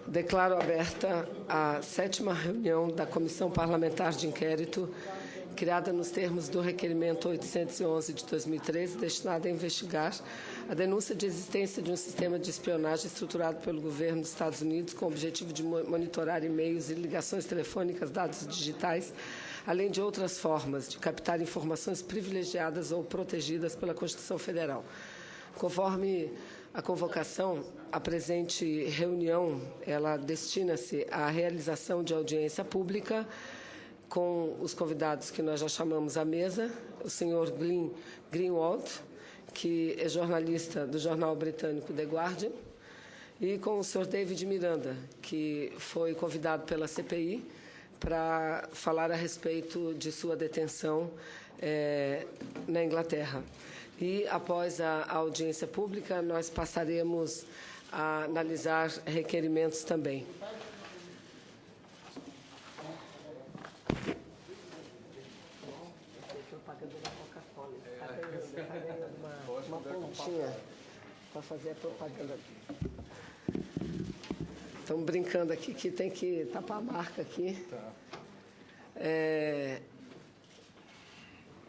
Declaro aberta a 7ª reunião da Comissão Parlamentar de Inquérito, criada nos termos do Requerimento 811 de 2013, destinada a investigar a denúncia de existência de um sistema de espionagem estruturado pelo governo dos Estados Unidos com o objetivo de monitorar e-mails e ligações telefônicas, dados digitais, além de outras formas de captar informações privilegiadas ou protegidas pela Constituição Federal. Conforme a convocação, a presente reunião, ela destina-se à realização de audiência pública com os convidados que nós já chamamos à mesa, o senhor Glenn Greenwald, que é jornalista do jornal britânico The Guardian, e com o senhor David Miranda, que foi convidado pela CPI para falar a respeito de sua detenção na Inglaterra. E, após a audiência pública, nós passaremos a analisar requerimentos também. Propaganda da Coca-Cola. Está ganhando uma pontinha para fazer a propaganda. Estamos brincando aqui que tem que tapar a marca aqui.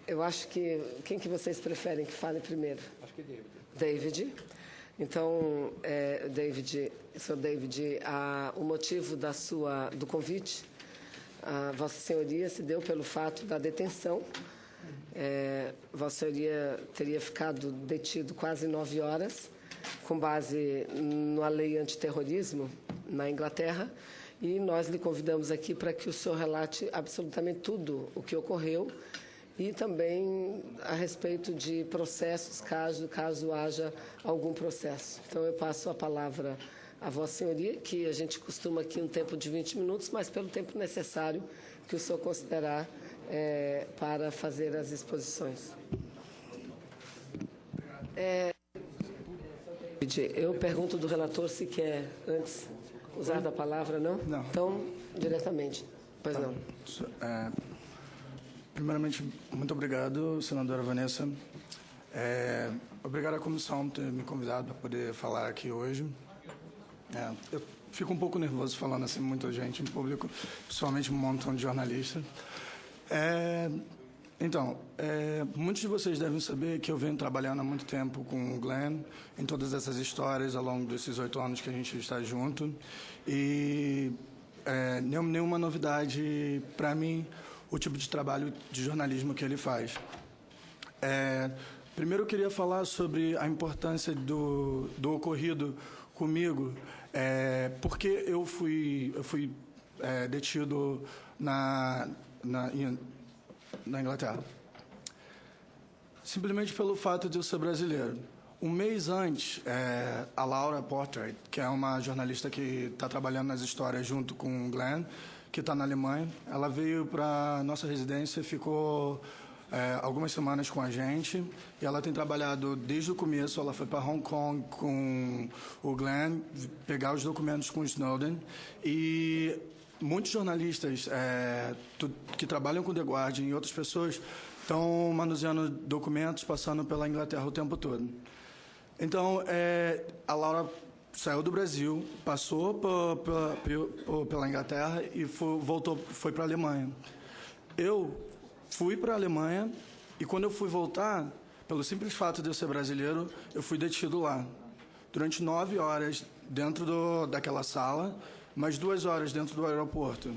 Eu acho que... Quem que vocês preferem que fale primeiro? Acho que David. David. Então, Sr. David, o motivo do convite a Vossa Senhoria se deu pelo fato da detenção. Vossa Senhoria teria ficado detido quase 9 horas, com base na lei antiterrorismo na Inglaterra, e nós lhe convidamos aqui para que o senhor relate absolutamente tudo o que ocorreu e também a respeito de processos, caso haja algum processo. Então, eu passo a palavra a Vossa Senhoria, que a gente costuma aqui um tempo de 20 minutos, mas pelo tempo necessário que o senhor considerar para fazer as exposições. Eu pergunto do relator se quer antes usar da palavra, não? Não. Então, diretamente. Pois não. Primeiramente, muito obrigado, senadora Vanessa. Obrigado à comissão por ter me convidado para poder falar aqui hoje. Eu fico um pouco nervoso falando assim, muita gente em público, principalmente um montão de jornalistas. Muitos de vocês devem saber que eu venho trabalhando há muito tempo com o Glenn em todas essas histórias ao longo desses 8 anos que a gente está junto. E nenhuma novidade para mim o tipo de trabalho de jornalismo que ele faz. Primeiro eu queria falar sobre a importância do ocorrido comigo, porque eu fui detido na Inglaterra. Simplesmente pelo fato de eu ser brasileiro. Um mês antes, a Laura Porter, que é uma jornalista que está trabalhando nas histórias junto com o Glenn, que está na Alemanha, ela veio para a nossa residência, ficou algumas semanas com a gente, e ela tem trabalhado desde o começo. Ela foi para Hong Kong com o Glenn, pegar os documentos com o Snowden, e muitos jornalistas que trabalham com The Guardian e outras pessoas estão manuseando documentos, passando pela Inglaterra o tempo todo. Então, a Laura saiu do Brasil, passou pela Inglaterra e foi para a Alemanha. Eu fui para a Alemanha e, quando eu fui voltar, pelo simples fato de eu ser brasileiro, eu fui detido lá. Durante 9 horas dentro daquela sala, mais 2 horas dentro do aeroporto.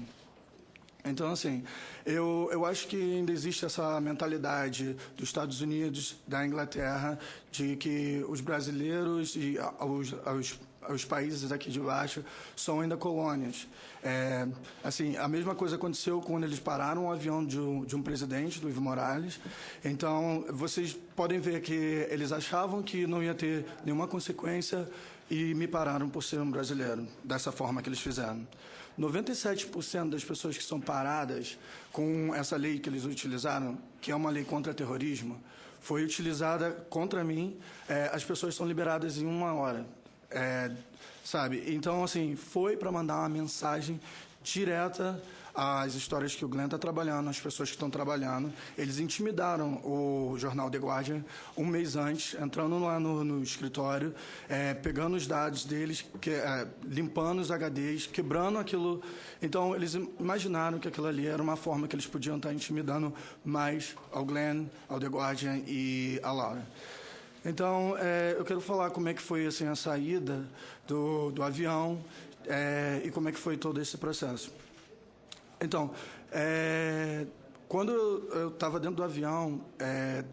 Então, assim, eu acho que ainda existe essa mentalidade dos Estados Unidos, da Inglaterra, de que os brasileiros e os países aqui de baixo são ainda colônias. Assim, a mesma coisa aconteceu quando eles pararam o avião de um presidente, do Evo Morales. Então, vocês podem ver que eles achavam que não ia ter nenhuma consequência e me pararam por ser um brasileiro, dessa forma que eles fizeram. 97% das pessoas que são paradas com essa lei que eles utilizaram, que é uma lei contra terrorismo, foi utilizada contra mim. As pessoas são liberadas em 1 hora, sabe? Então, assim, foi para mandar uma mensagem direta às histórias que o Glenn está trabalhando, as pessoas que estão trabalhando. Eles intimidaram o jornal The Guardian um mês antes, entrando lá no escritório, pegando os dados deles, limpando os HDs, quebrando aquilo. Então, eles imaginaram que aquilo ali era uma forma que eles podiam estar intimidando mais ao Glenn, ao The Guardian e à Laura. Então, eu quero falar como é que foi assim, a saída do avião e como é que foi todo esse processo. Então, quando eu estava dentro do avião,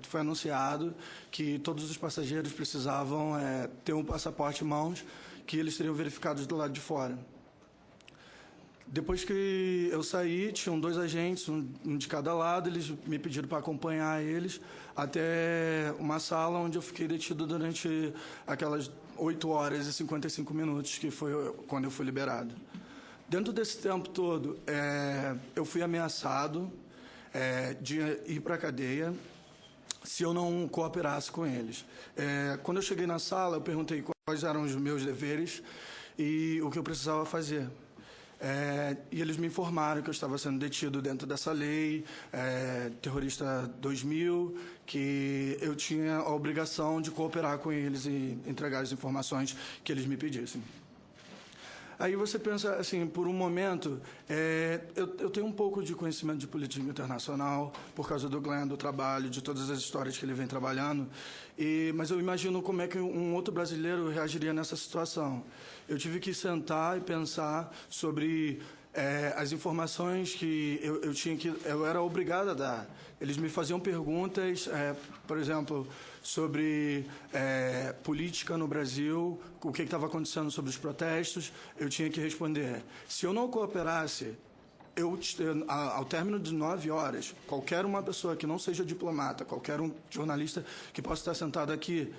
foi anunciado que todos os passageiros precisavam ter um passaporte em mãos, que eles seriam verificados do lado de fora. Depois que eu saí, tinham 2 agentes, um de cada lado, eles me pediram para acompanhar eles até uma sala onde eu fiquei detido durante aquelas 8 horas e 55 minutos, que foi quando eu fui liberado. Dentro desse tempo todo, eu fui ameaçado de ir para a cadeia se eu não cooperasse com eles. Quando eu cheguei na sala, eu perguntei quais eram os meus deveres e o que eu precisava fazer. E eles me informaram que eu estava sendo detido dentro dessa lei, terrorista 2000, que eu tinha a obrigação de cooperar com eles e entregar as informações que eles me pedissem. Aí você pensa, assim, por um momento, eu tenho um pouco de conhecimento de política internacional, por causa do Glenn, do trabalho, de todas as histórias que ele vem trabalhando, mas eu imagino como é que um outro brasileiro reagiria nessa situação. Eu tive que sentar e pensar sobre as informações que eu era obrigado a dar. Eles me faziam perguntas, por exemplo, sobre política no Brasil, o que estava acontecendo sobre os protestos, eu tinha que responder. Se eu não cooperasse, ao término de 9 horas, qualquer uma pessoa que não seja diplomata, qualquer um jornalista que possa estar sentado aqui,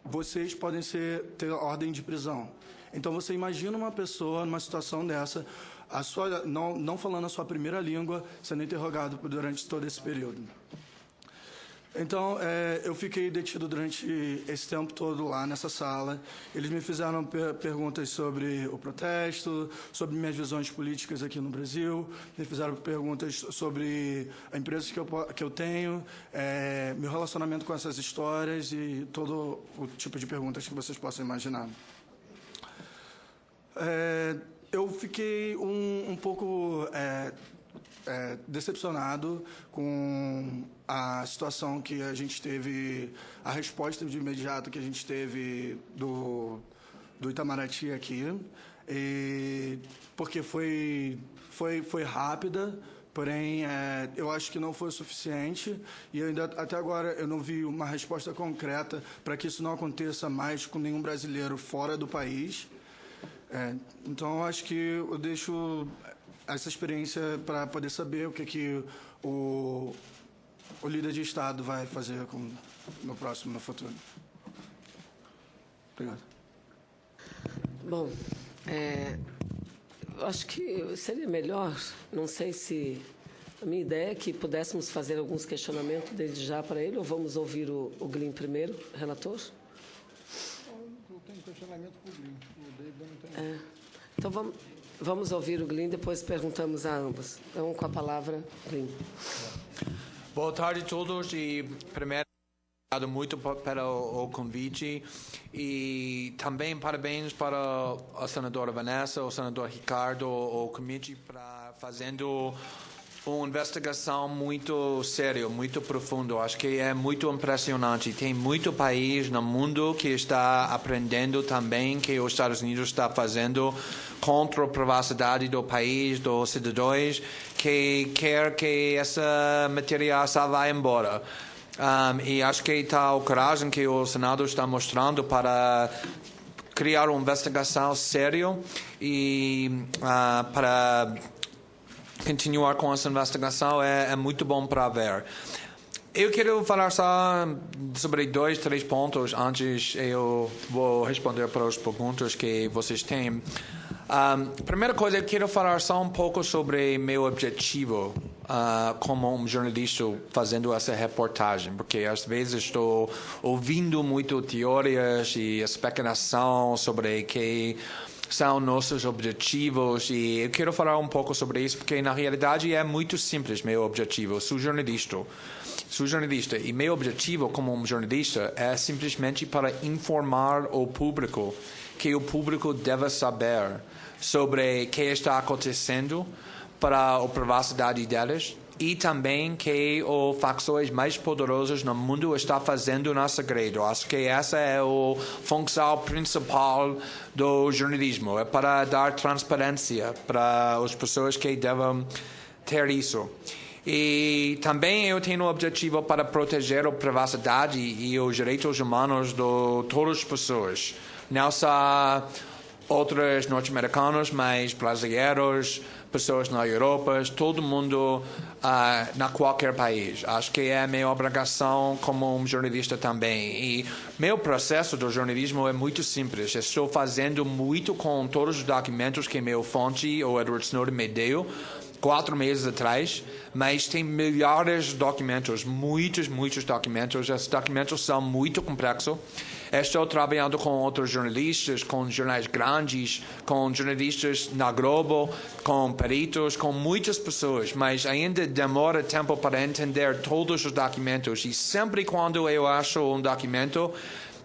vocês podem ter ordem de prisão. Então, você imagina uma pessoa numa situação dessa, não falando a sua primeira língua, sendo interrogado durante todo esse período. Então, eu fiquei detido durante esse tempo todo lá nessa sala. Eles me fizeram perguntas sobre o protesto, sobre minhas visões políticas aqui no Brasil, me fizeram perguntas sobre a empresa que eu tenho, meu relacionamento com essas histórias e todo o tipo de perguntas que vocês possam imaginar. Eu fiquei um pouco decepcionado com a situação que a gente teve, a resposta de imediato que a gente teve do Itamaraty aqui, porque foi rápida, porém eu acho que não foi o suficiente e até agora eu não vi uma resposta concreta para que isso não aconteça mais com nenhum brasileiro fora do país. Então, eu acho que eu deixo essa experiência para poder saber o que o líder de Estado vai fazer no futuro. Obrigado. Bom, eu acho que seria melhor, não sei se... A minha ideia é que pudéssemos fazer alguns questionamentos desde já para ele, ou vamos ouvir o Glyn primeiro, relator? Eu tenho questionamento para o Glyn. O David não tem. Então, vamos ouvir o Glyn, depois perguntamos a ambos. Então, com a palavra, Glyn. Boa tarde a todos e, primeiro, obrigado muito pelo convite e também parabéns para a senadora Vanessa, o senador Ricardo, o committee para fazendo uma investigação muito séria, muito profunda. Acho que é muito impressionante. Tem muito país no mundo que está aprendendo também que os Estados Unidos está fazendo contra a privacidade do país, dos cidadãos, que quer que essa material vá embora. E acho que está a coragem que o Senado está mostrando para criar uma investigação séria e para continuar com essa investigação é muito bom para ver. Eu quero falar só sobre 2, 3 pontos antes eu vou responder para as perguntas que vocês têm. Primeira coisa, eu quero falar só um pouco sobre meu objetivo como um jornalista fazendo essa reportagem, porque às vezes estou ouvindo muito teorias e especulação sobre que são nossos objetivos, e eu quero falar um pouco sobre isso, porque na realidade é muito simples meu objetivo. Sou jornalista, e meu objetivo como um jornalista é simplesmente para informar o público que o público deve saber sobre o que está acontecendo para a privacidade deles, e também que os facções mais poderosos no mundo estão fazendo no segredo. Acho que essa é a função principal do jornalismo, é para dar transparência para as pessoas que devem ter isso. E também eu tenho o objetivo para proteger a privacidade e os direitos humanos de todas as pessoas, não só outros norte-americanos, mas brasileiros, pessoas na Europa, todo mundo na qualquer país. Acho que é minha obrigação como um jornalista também. E meu processo do jornalismo é muito simples. Estou fazendo muito com todos os documentos que meu fonte, o Edward Snowden, me deu 4 meses atrás, mas tem milhares de documentos, muitos documentos. Esses documentos são muito complexos. Estou trabalhando com outros jornalistas, com jornais grandes, com jornalistas na Globo, com peritos, com muitas pessoas, mas ainda demora tempo para entender todos os documentos. E sempre quando eu acho um documento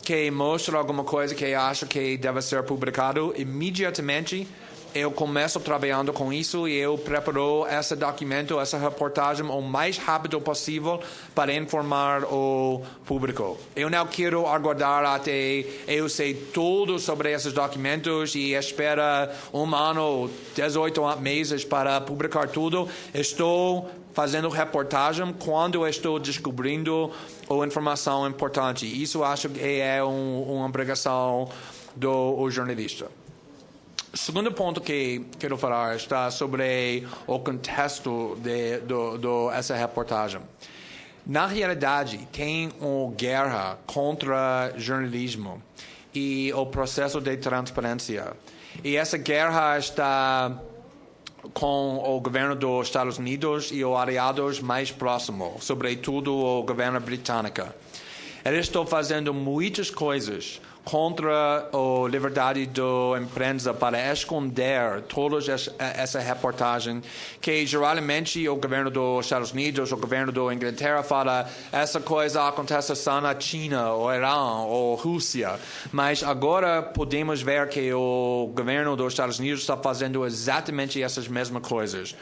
que mostra alguma coisa que eu acho que deve ser publicado, imediatamente eu começo trabalhando com isso e eu preparo esse documento, essa reportagem o mais rápido possível para informar o público. Eu não quero aguardar até eu sei tudo sobre esses documentos e espera 1 ano, 18 meses para publicar tudo. Estou fazendo reportagem quando estou descobrindo a informação importante. Isso acho que é uma obrigação do jornalista. O segundo ponto que quero falar está sobre o contexto de essa reportagem. Na realidade, tem uma guerra contra o jornalismo e o processo de transparência. E essa guerra está com o governo dos Estados Unidos e os aliados mais próximos, sobretudo o governo britânico. Eles estão fazendo muitas coisas contra a liberdade da imprensa para esconder toda essa reportagem que geralmente o governo dos Estados Unidos, o governo da Inglaterra fala essa coisa acontece só na China, ou Irã, ou Rússia, mas agora podemos ver que o governo dos Estados Unidos está fazendo exatamente essas mesmas coisas.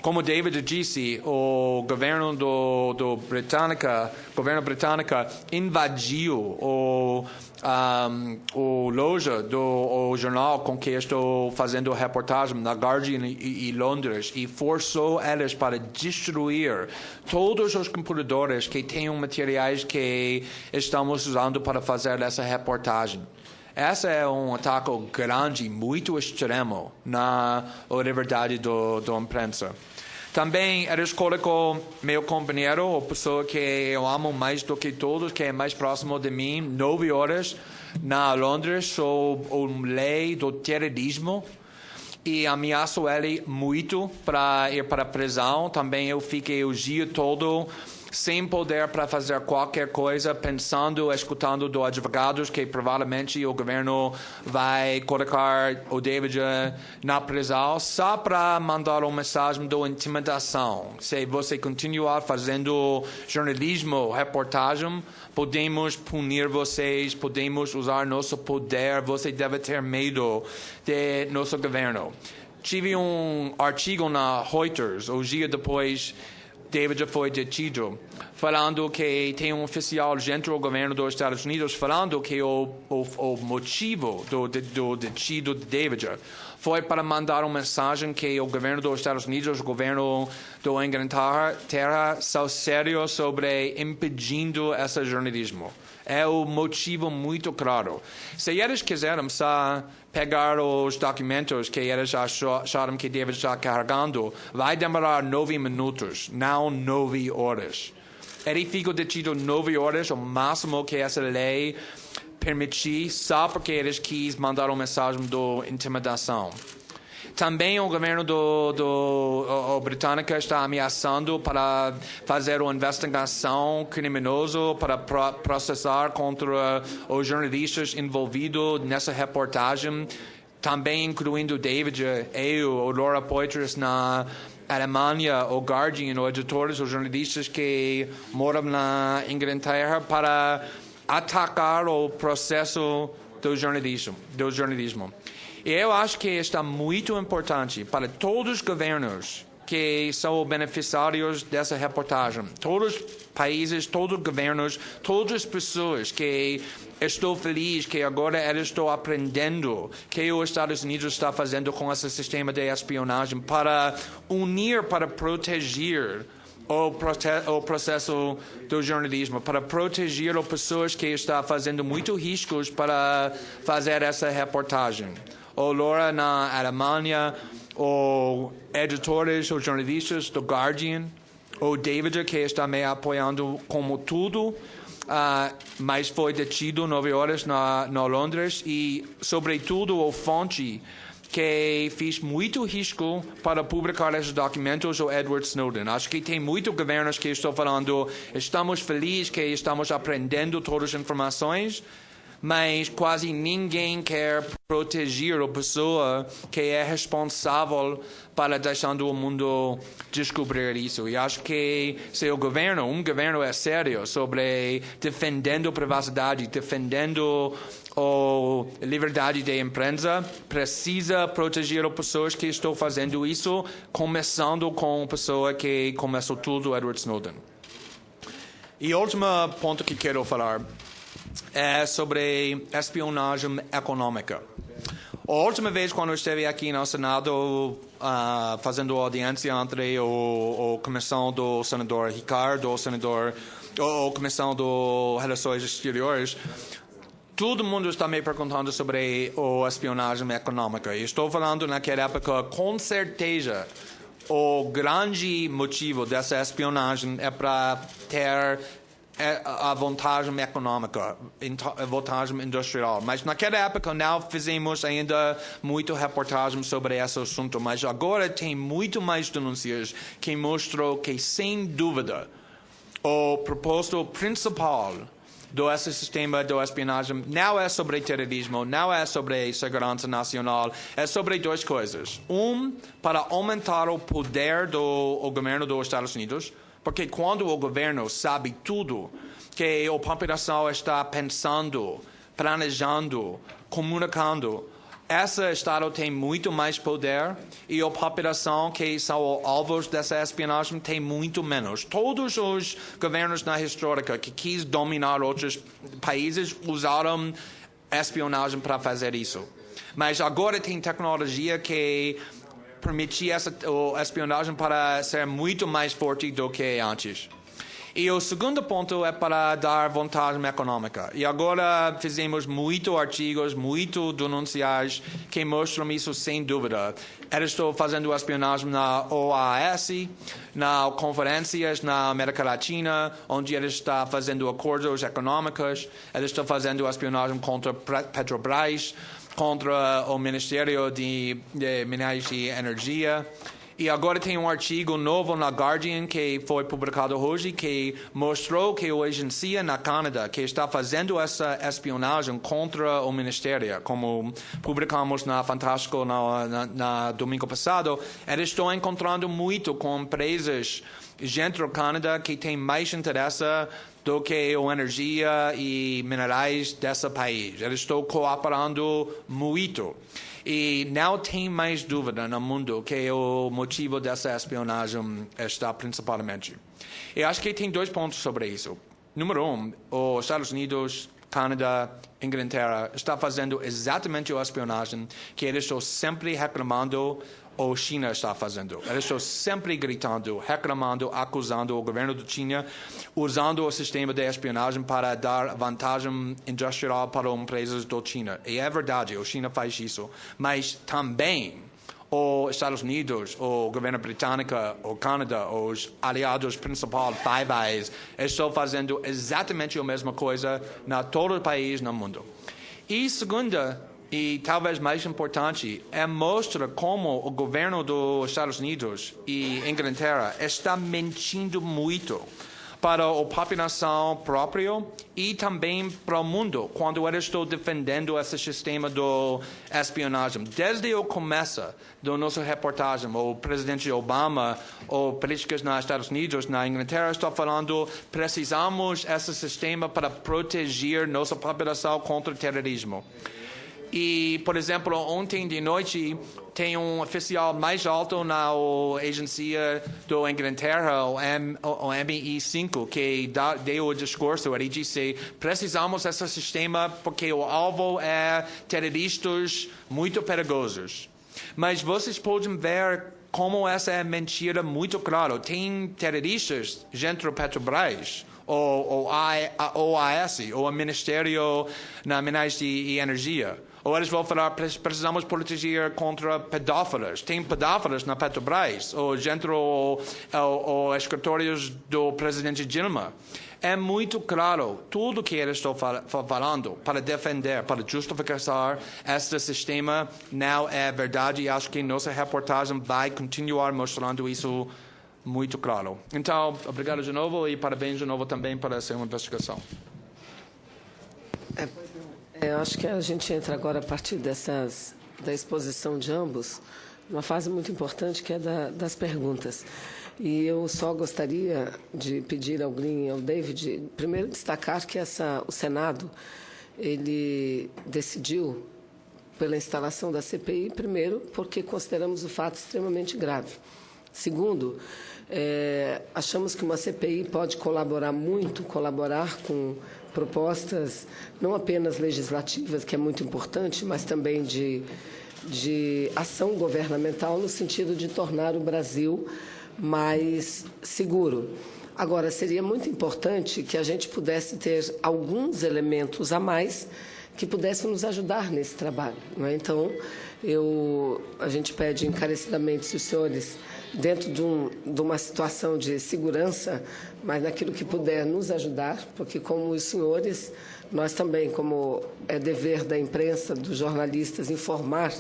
Como David disse, o governo britânico invadiu o loja do jornal com que estou fazendo reportagem na Guardian e Londres e forçou eles para destruir todos os computadores que tenham materiais que estamos usando para fazer essa reportagem. Esse é um ataque grande, muito extremo na liberdade da imprensa. Também eles colocam meu companheiro, a pessoa que eu amo mais do que todos, que é mais próximo de mim, 9 horas na Londres, sob a lei do terrorismo, e ameaço ele muito para ir para a prisão. Também eu fiquei o dia todo sem poder para fazer qualquer coisa, pensando, escutando dos advogados que provavelmente o governo vai colocar o David na prisão só para mandar uma mensagem de intimidação. Se você continuar fazendo jornalismo, reportagem, podemos punir vocês, podemos usar nosso poder, você deve ter medo de nosso governo. Tive um artigo na Reuters, o dia depois David já foi detido, falando que tem um oficial dentro do governo dos Estados Unidos falando que o motivo do detido de David foi para mandar uma mensagem que o governo dos Estados Unidos, o governo da Inglaterra, são sérios sobre impedindo esse jornalismo. É um motivo muito claro. Se eles quiserem só pegar os documentos que eles acharam que David está carregando, vai demorar 9 minutos, não 9 horas. Ele ficou detido 9 horas, o máximo que essa lei permitir, só porque eles quis mandar uma mensagem de intimidação. Também o governo do britânico está ameaçando para fazer uma investigação criminosa para processar contra os jornalistas envolvidos nessa reportagem também incluindo David, eu, ou Laura Poitras na Alemanha, o Guardian, ou editores ou jornalistas que moram na Inglaterra para atacar o processo do jornalismo. E eu acho que está muito importante para todos os governos que são beneficiários dessa reportagem, todos os países, todos os governos, todas as pessoas que estou feliz que agora eles estão aprendendo que os Estados Unidos está fazendo com esse sistema de espionagem para unir, para proteger o processo do jornalismo, para proteger as pessoas que estão fazendo muitos riscos para fazer essa reportagem. O Laura na Alemanha, ou editores ou jornalistas do Guardian, o David que está me apoiando como tudo, mas foi detido 9 horas na Londres, e sobretudo o Fonte que fez muito risco para publicar esses documentos, o Edward Snowden. Acho que tem muitos governos que estão falando, estamos felizes que estamos aprendendo todas as informações, mas quase ninguém quer proteger a pessoa que é responsável para deixando o mundo descobrir isso. E acho que se um governo é sério sobre defendendo a privacidade, defendendo a liberdade de imprensa, precisa proteger as pessoas que estão fazendo isso, começando com a pessoa que começou tudo, Edward Snowden. E o último ponto que quero falar é sobre espionagem econômica. A última vez quando eu estive aqui no Senado fazendo audiência entre a comissão do senador Ricardo, a comissão de Relações Exteriores, todo mundo está me perguntando sobre a espionagem econômica. E estou falando naquela época, com certeza, o grande motivo dessa espionagem é para ter a vantagem econômica, a vantagem industrial. Mas naquela época não fizemos ainda muita reportagem sobre esse assunto, mas agora tem muito mais denúncias que mostram que, sem dúvida, o propósito principal desse sistema de espionagem não é sobre terrorismo, não é sobre segurança nacional, é sobre duas coisas. Para aumentar o poder do governo dos Estados Unidos, porque quando o governo sabe tudo que a população está pensando, planejando, comunicando, esse Estado tem muito mais poder e a população que são alvos dessa espionagem tem muito menos. Todos os governos na história que quis dominar outros países usaram espionagem para fazer isso. Mas agora tem tecnologia que permite essa espionagem para ser muito mais forte do que antes. E o segundo ponto é para dar vantagem econômica. E agora fizemos muitos artigos, muitos denúncias que mostram isso sem dúvida. Eles estão fazendo espionagem na OAS, nas conferências na América Latina, onde eles estão fazendo acordos econômicos. Eles estão fazendo espionagem contra Petrobras, contra o Ministério de Minas e Energia. E agora tem um artigo novo na Guardian que foi publicado hoje que mostrou que a agência na Canadá que está fazendo essa espionagem contra o Ministério, como publicamos na Fantástico na domingo passado, eles estão encontrando muito com empresas dentro do Canadá que tem mais interesse do que a energia e minerais desse país. Eles estão cooperando muito. E não tem mais dúvida no mundo que o motivo dessa espionagem está principalmente. E acho que tem 2 pontos sobre isso. Número 1, os Estados Unidos, Canadá, Inglaterra está fazendo exatamente a espionagem que eles estão sempre reclamando ou China está fazendo. Eles estão sempre gritando, reclamando, acusando o governo da China, usando o sistema de espionagem para dar vantagem industrial para empresas da China. E é verdade, a China faz isso. Mas também os Estados Unidos, o governo britânico, o Canadá, os aliados principais, Five Eyes, estão fazendo exatamente a mesma coisa em todo o país no mundo. E segunda, e talvez mais importante, mostra como o governo dos Estados Unidos e Inglaterra está mentindo muito para a população própria e também para o mundo, quando eu estou defendendo esse sistema de espionagem. Desde o começo da nossa reportagem, o presidente Obama, ou políticas nos Estados Unidos, na Inglaterra, está falando precisamos desse sistema para proteger nossa população contra o terrorismo. E, por exemplo, ontem de noite, tem um oficial mais alto na agência da Inglaterra, o MI5, que deu o discurso. Ele disse, precisamos desse sistema porque o alvo é terroristas muito perigosos. Mas vocês podem ver como essa é mentira muito clara. Tem terroristas dentro do Petrobras, ou OAS, ou o Ministério de Minas e Energia. Ou eles vão falar, precisamos proteger contra pedófilos. Tem pedófilos na Petrobras, ou dentro os escritórios do presidente Dilma. É muito claro tudo que eles estão falando para defender, para justificar este sistema não é verdade. E acho que nossa reportagem vai continuar mostrando isso muito claro. Então, obrigado de novo e parabéns de novo também para essa investigação. Eu acho que a gente entra agora a partir da exposição de ambos, uma fase muito importante que é das perguntas. E eu só gostaria de pedir ao Glyn e ao David, primeiro destacar que o Senado ele decidiu pela instalação da CPI, primeiro, porque consideramos o fato extremamente grave. Segundo, achamos que uma CPI pode colaborar com propostas não apenas legislativas, que é muito importante, mas também de ação governamental no sentido de tornar o Brasil mais seguro. Agora, seria muito importante que a gente pudesse ter alguns elementos a mais que pudessem nos ajudar nesse trabalho, não é? Então, a gente pede encarecidamente, se os senhores, dentro de uma situação de segurança, mas naquilo que puder nos ajudar, porque como os senhores, nós também, como é dever da imprensa, dos jornalistas, informar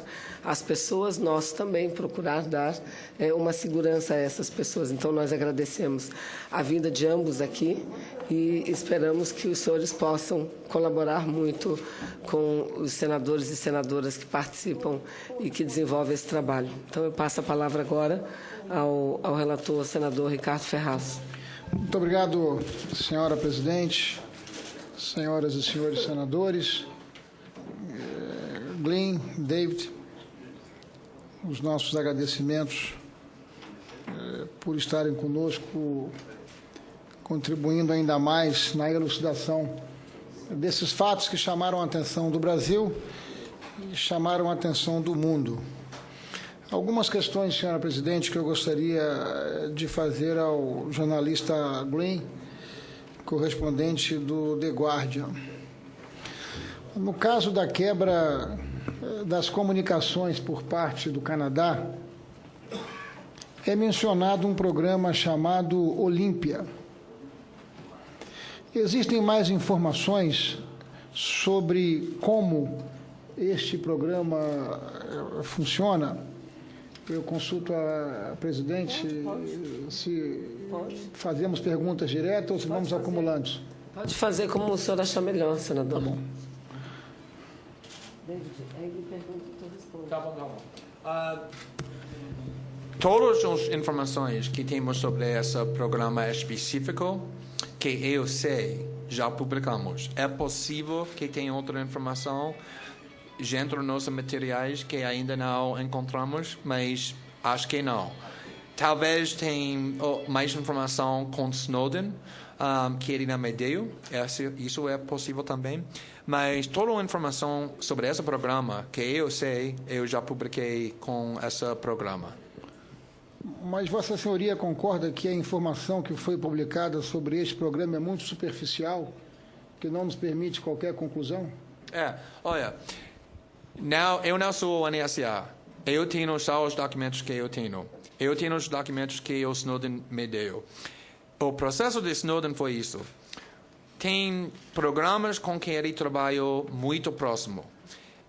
as pessoas, nós também procurar dar uma segurança a essas pessoas. Então, nós agradecemos a vinda de ambos aqui e esperamos que os senhores possam colaborar muito com os senadores e senadoras que participam e que desenvolvem esse trabalho. Então, eu passo a palavra agora ao relator, senador Ricardo Ferraz. Muito obrigado, senhora presidente, senhoras e senhores senadores, Glyn, David, os nossos agradecimentos por estarem conosco, contribuindo ainda mais na elucidação desses fatos que chamaram a atenção do Brasil e chamaram a atenção do mundo. Algumas questões, senhora presidente, que eu gostaria de fazer ao jornalista Glyn, correspondente do The Guardian. No caso da quebra das comunicações por parte do Canadá, é mencionado um programa chamado Olímpia. Existem mais informações sobre como este programa funciona? Eu consulto a presidente se fazemos perguntas diretas ou se vamos acumulando. Pode fazer como o senhor achar melhor, senador. Tá bom. David, aí ele pergunta e tu responde. Tá bom. Todas as informações que temos sobre esse programa específico, que eu sei, já publicamos. É possível que tenha outra informação dentro dos nossos materiais que ainda não encontramos, mas acho que não. Talvez tenha mais informação com Snowden, que ele não me deu. Isso é possível também. Mas toda a informação sobre esse programa que eu sei, eu já publiquei com esse programa. Mas Vossa Senhoria concorda que a informação que foi publicada sobre este programa é muito superficial, que não nos permite qualquer conclusão? Olha, eu não sou o NSA. Eu tenho só os documentos que eu tenho. Eu tenho os documentos que o Snowden me deu. O processo de Snowden foi isso. Tem programas com que ele trabalhou muito próximo.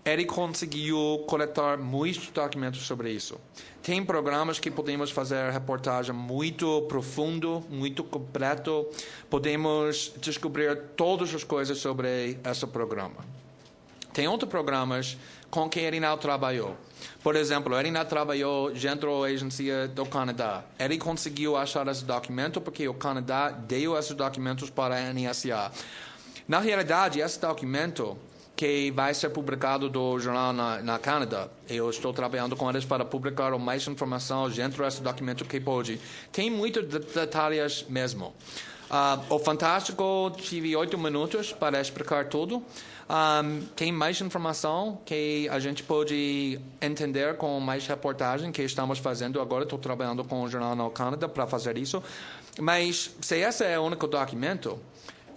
ele conseguiu coletar muitos documentos sobre isso. Tem programas que podemos fazer reportagem muito profundo, muito completo. Podemos descobrir todas as coisas sobre esse programa. Tem outros programas com que ele não trabalhou. Por exemplo, ele não trabalhou dentro da agência do Canadá. Ele conseguiu achar esse documento porque o Canadá deu esses documentos para a NSA. Na realidade, esse documento que vai ser publicado do jornal na Canadá, eu estou trabalhando com eles para publicar mais informação dentro desse documento que pode. Tem muitos detalhes mesmo. O Fantástico tive 8 minutos para explicar tudo. Tem mais informação que a gente pode entender com mais reportagem que estamos fazendo agora. Estou trabalhando com o jornal no Canadá para fazer isso. Mas se esse é o único documento,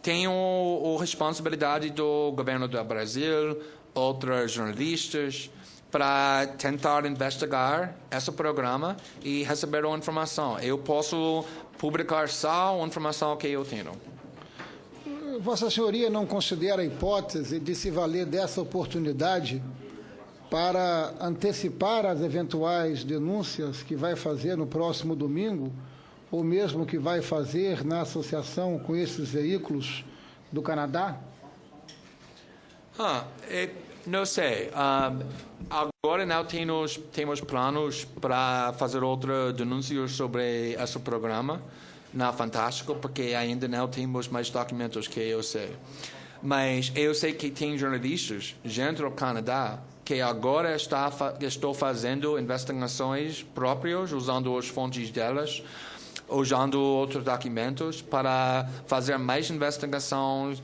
tem a responsabilidade do governo do Brasil, outros jornalistas, para tentar investigar esse programa e receber a informação. Eu posso publicar só a informação que eu tenho. Vossa Senhoria não considera a hipótese de se valer dessa oportunidade para antecipar as eventuais denúncias que vai fazer no próximo domingo, ou mesmo que vai fazer na associação com esses veículos do Canadá? Não sei. Agora não temos planos para fazer outra denúncia sobre esse programa na Fantástico, porque ainda não temos mais documentos que eu sei. Mas eu sei que tem jornalistas dentro do Canadá que agora estão fazendo investigações próprias, usando as fontes delas, usando outros documentos para fazer mais investigações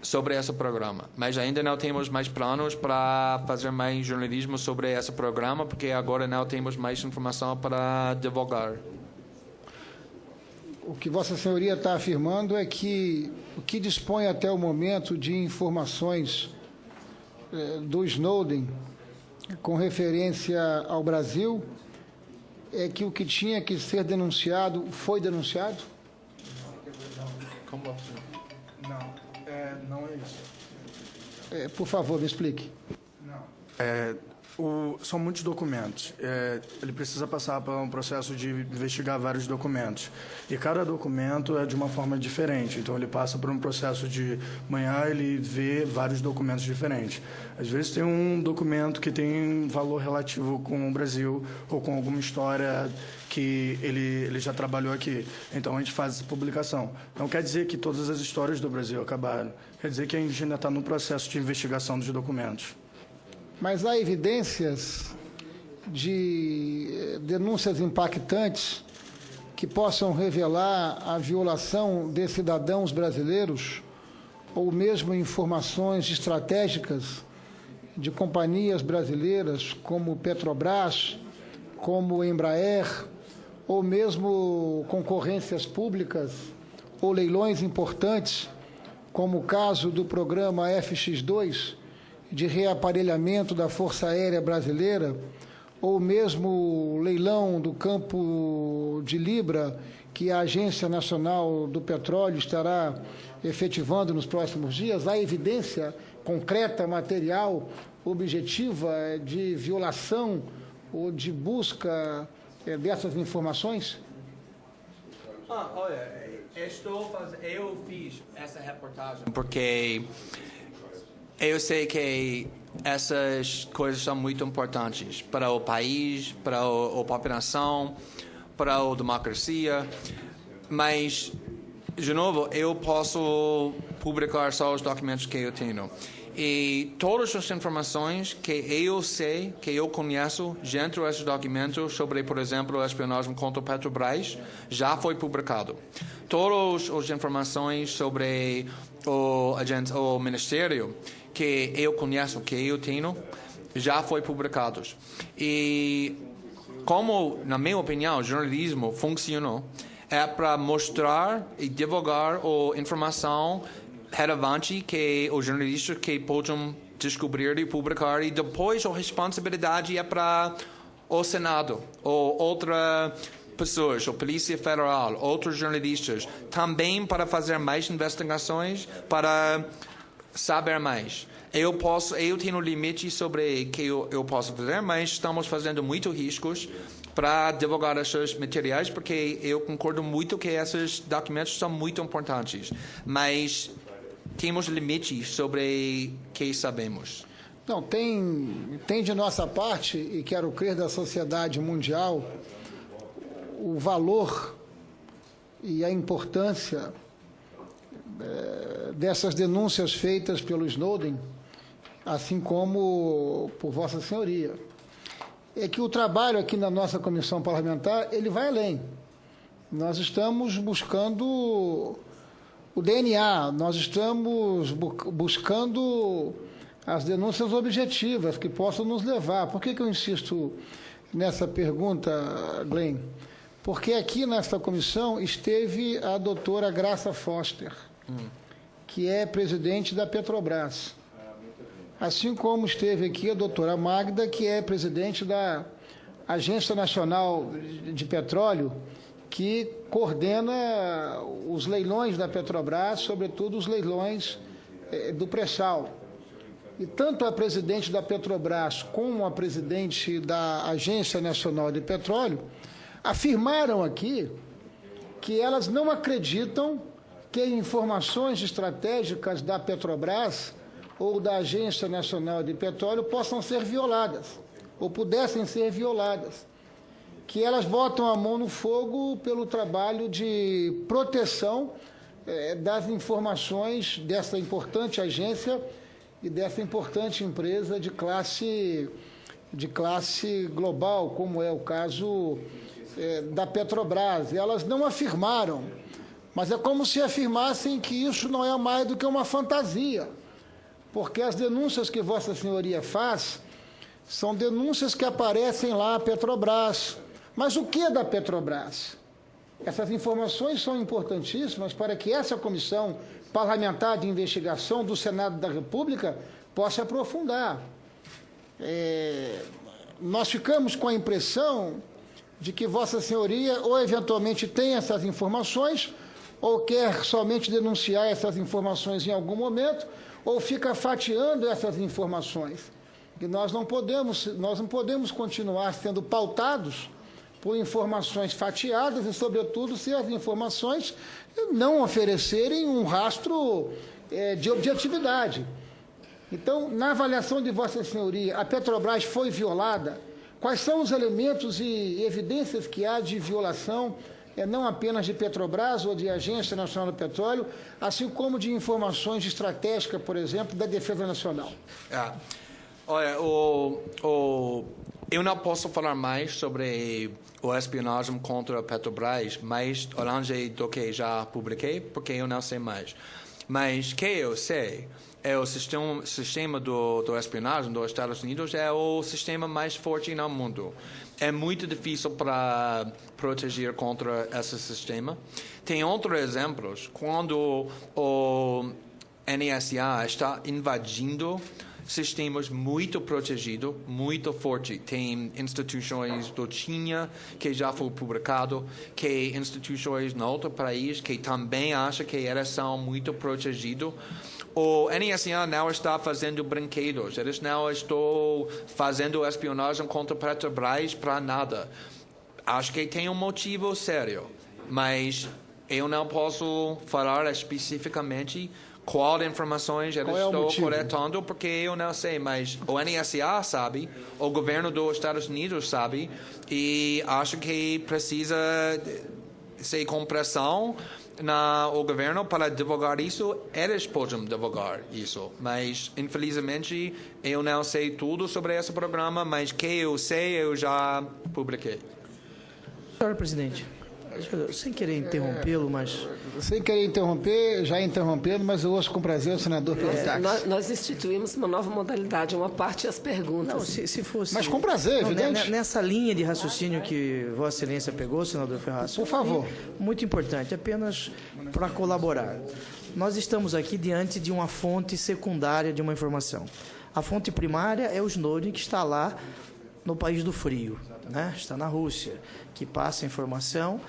sobre esse programa. Mas ainda não temos mais planos para fazer mais jornalismo sobre esse programa, porque agora não temos mais informação para divulgar. O que Vossa Senhoria está afirmando é que o que dispõe até o momento de informações do Snowden com referência ao Brasil é que o que tinha que ser denunciado foi denunciado? Como assim? Não é isso. Por favor, me explique. São muitos documentos. Ele precisa passar por um processo de investigar vários documentos. E cada documento é de uma forma diferente. Então, ele passa por um processo de manhã, ele vê vários documentos diferentes. Às vezes, tem um documento que tem valor relativo com o Brasil ou com alguma história que ele já trabalhou aqui. Então, a gente faz essa publicação. Não quer dizer que todas as histórias do Brasil acabaram. Quer dizer que a gente ainda está no processo de investigação dos documentos. Mas há evidências de denúncias impactantes que possam revelar a violação de cidadãos brasileiros ou mesmo informações estratégicas de companhias brasileiras como Petrobras, como Embraer, ou mesmo concorrências públicas ou leilões importantes, como o caso do programa FX2, de reaparelhamento da Força Aérea Brasileira, ou mesmo o leilão do campo de Libra, que a Agência Nacional do Petróleo estará efetivando nos próximos dias, há evidência concreta, material, objetiva de violação ou de busca dessas informações? Olha, eu fiz essa reportagem porque eu sei que essas coisas são muito importantes para o país, para a população, para a democracia, mas, de novo, eu posso publicar só os documentos que eu tenho. E todas as informações que eu sei, que eu conheço, dentro desses documentos sobre, por exemplo, a espionagem contra o Petrobras, já foi publicado. Todas as informações sobre o Ministério que eu conheço, que eu tenho, já foi publicados. E como, na minha opinião, o jornalismo funcionou, é para mostrar e divulgar a informação relevante que os jornalistas que podem descobrir e publicar, e depois a responsabilidade é para o Senado ou outras pessoas, a Polícia Federal, outros jornalistas, também para fazer mais investigações, para saber mais. Eu tenho limite sobre o que eu posso fazer, mas estamos fazendo muitos riscos para divulgar esses materiais, porque eu concordo muito que esses documentos são muito importantes, mas temos limites sobre o que sabemos. Não, tem de nossa parte, e quero crer da sociedade mundial, o valor e a importância dessas denúncias feitas pelo Snowden, assim como por Vossa Senhoria. É que o trabalho aqui na nossa comissão parlamentar, ele vai além. Nós estamos buscando o DNA, nós estamos buscando as denúncias objetivas que possam nos levar. Por que eu insisto nessa pergunta, Glenn? Porque aqui nesta comissão esteve a doutora Graça Foster, que é presidente da Petrobras. Assim como esteve aqui a doutora Magda, que é presidente da Agência Nacional de Petróleo, que coordena os leilões da Petrobras, sobretudo os leilões do pré-sal. E tanto a presidente da Petrobras como a presidente da Agência Nacional de Petróleo afirmaram aqui que elas não acreditam que informações estratégicas da Petrobras ou da Agência Nacional de Petróleo possam ser violadas, ou pudessem ser violadas, que elas botam a mão no fogo pelo trabalho de proteção das informações dessa importante agência e dessa importante empresa de classe global, como é o caso da Petrobras. Elas não afirmaram, mas é como se afirmassem que isso não é mais do que uma fantasia, porque as denúncias que Vossa Senhoria faz são denúncias que aparecem lá à Petrobras. Mas o que é da Petrobras? Essas informações são importantíssimas para que essa comissão parlamentar de investigação do Senado da República possa aprofundar. Nós ficamos com a impressão de que Vossa Senhoria ou eventualmente tem essas informações ou quer somente denunciar essas informações em algum momento, ou fica fatiando essas informações. E nós não podemos continuar sendo pautados por informações fatiadas e, sobretudo, se as informações não oferecerem um rastro de objetividade. Então, na avaliação de Vossa Senhoria, a Petrobras foi violada? Quais são os elementos e evidências que há de violação, não apenas de Petrobras ou de Agência Nacional do Petróleo, assim como de informações estratégicas, por exemplo, da Defesa Nacional? Olha, eu não posso falar mais sobre a espionagem contra a Petrobras, mais longe do que já publiquei, porque eu não sei mais. Mas o que eu sei é o sistema do espionagem dos Estados Unidos é o sistema mais forte no mundo. É muito difícil para proteger contra esse sistema. Tem outros exemplos, quando o NSA está invadindo sistemas muito protegidos, muito fortes. Tem instituições do China que já foi publicado, que instituições no outro país que também acham que eles são muito protegidos. O NSA não está fazendo brinquedos, eles não estão fazendo espionagem contra Petrobras para nada. Acho que tem um motivo sério, mas eu não posso falar especificamente qual informações eles estão coletando, porque eu não sei, mas o NSA sabe, o governo dos Estados Unidos sabe, e acho que precisa ser com pressão o governo para divulgar isso. Eles podem divulgar isso, mas infelizmente eu não sei tudo sobre esse programa, mas que eu sei eu já publiquei. Senhor presidente, sem querer interrompê-lo, mas... Sem querer interromper, já interrompendo, mas eu ouço com prazer o senador Pelitax. Nós instituímos uma nova modalidade, uma parte as perguntas. Não, se fosse... Mas com prazer, evidente. Nessa linha de raciocínio que Vossa Excelência pegou, senador Ferraz. Por favor. Muito importante, apenas para colaborar. Nós estamos aqui diante de uma fonte secundária de uma informação. A fonte primária é o Snowden, que está lá no país do frio, né? Está na Rússia, que passa informação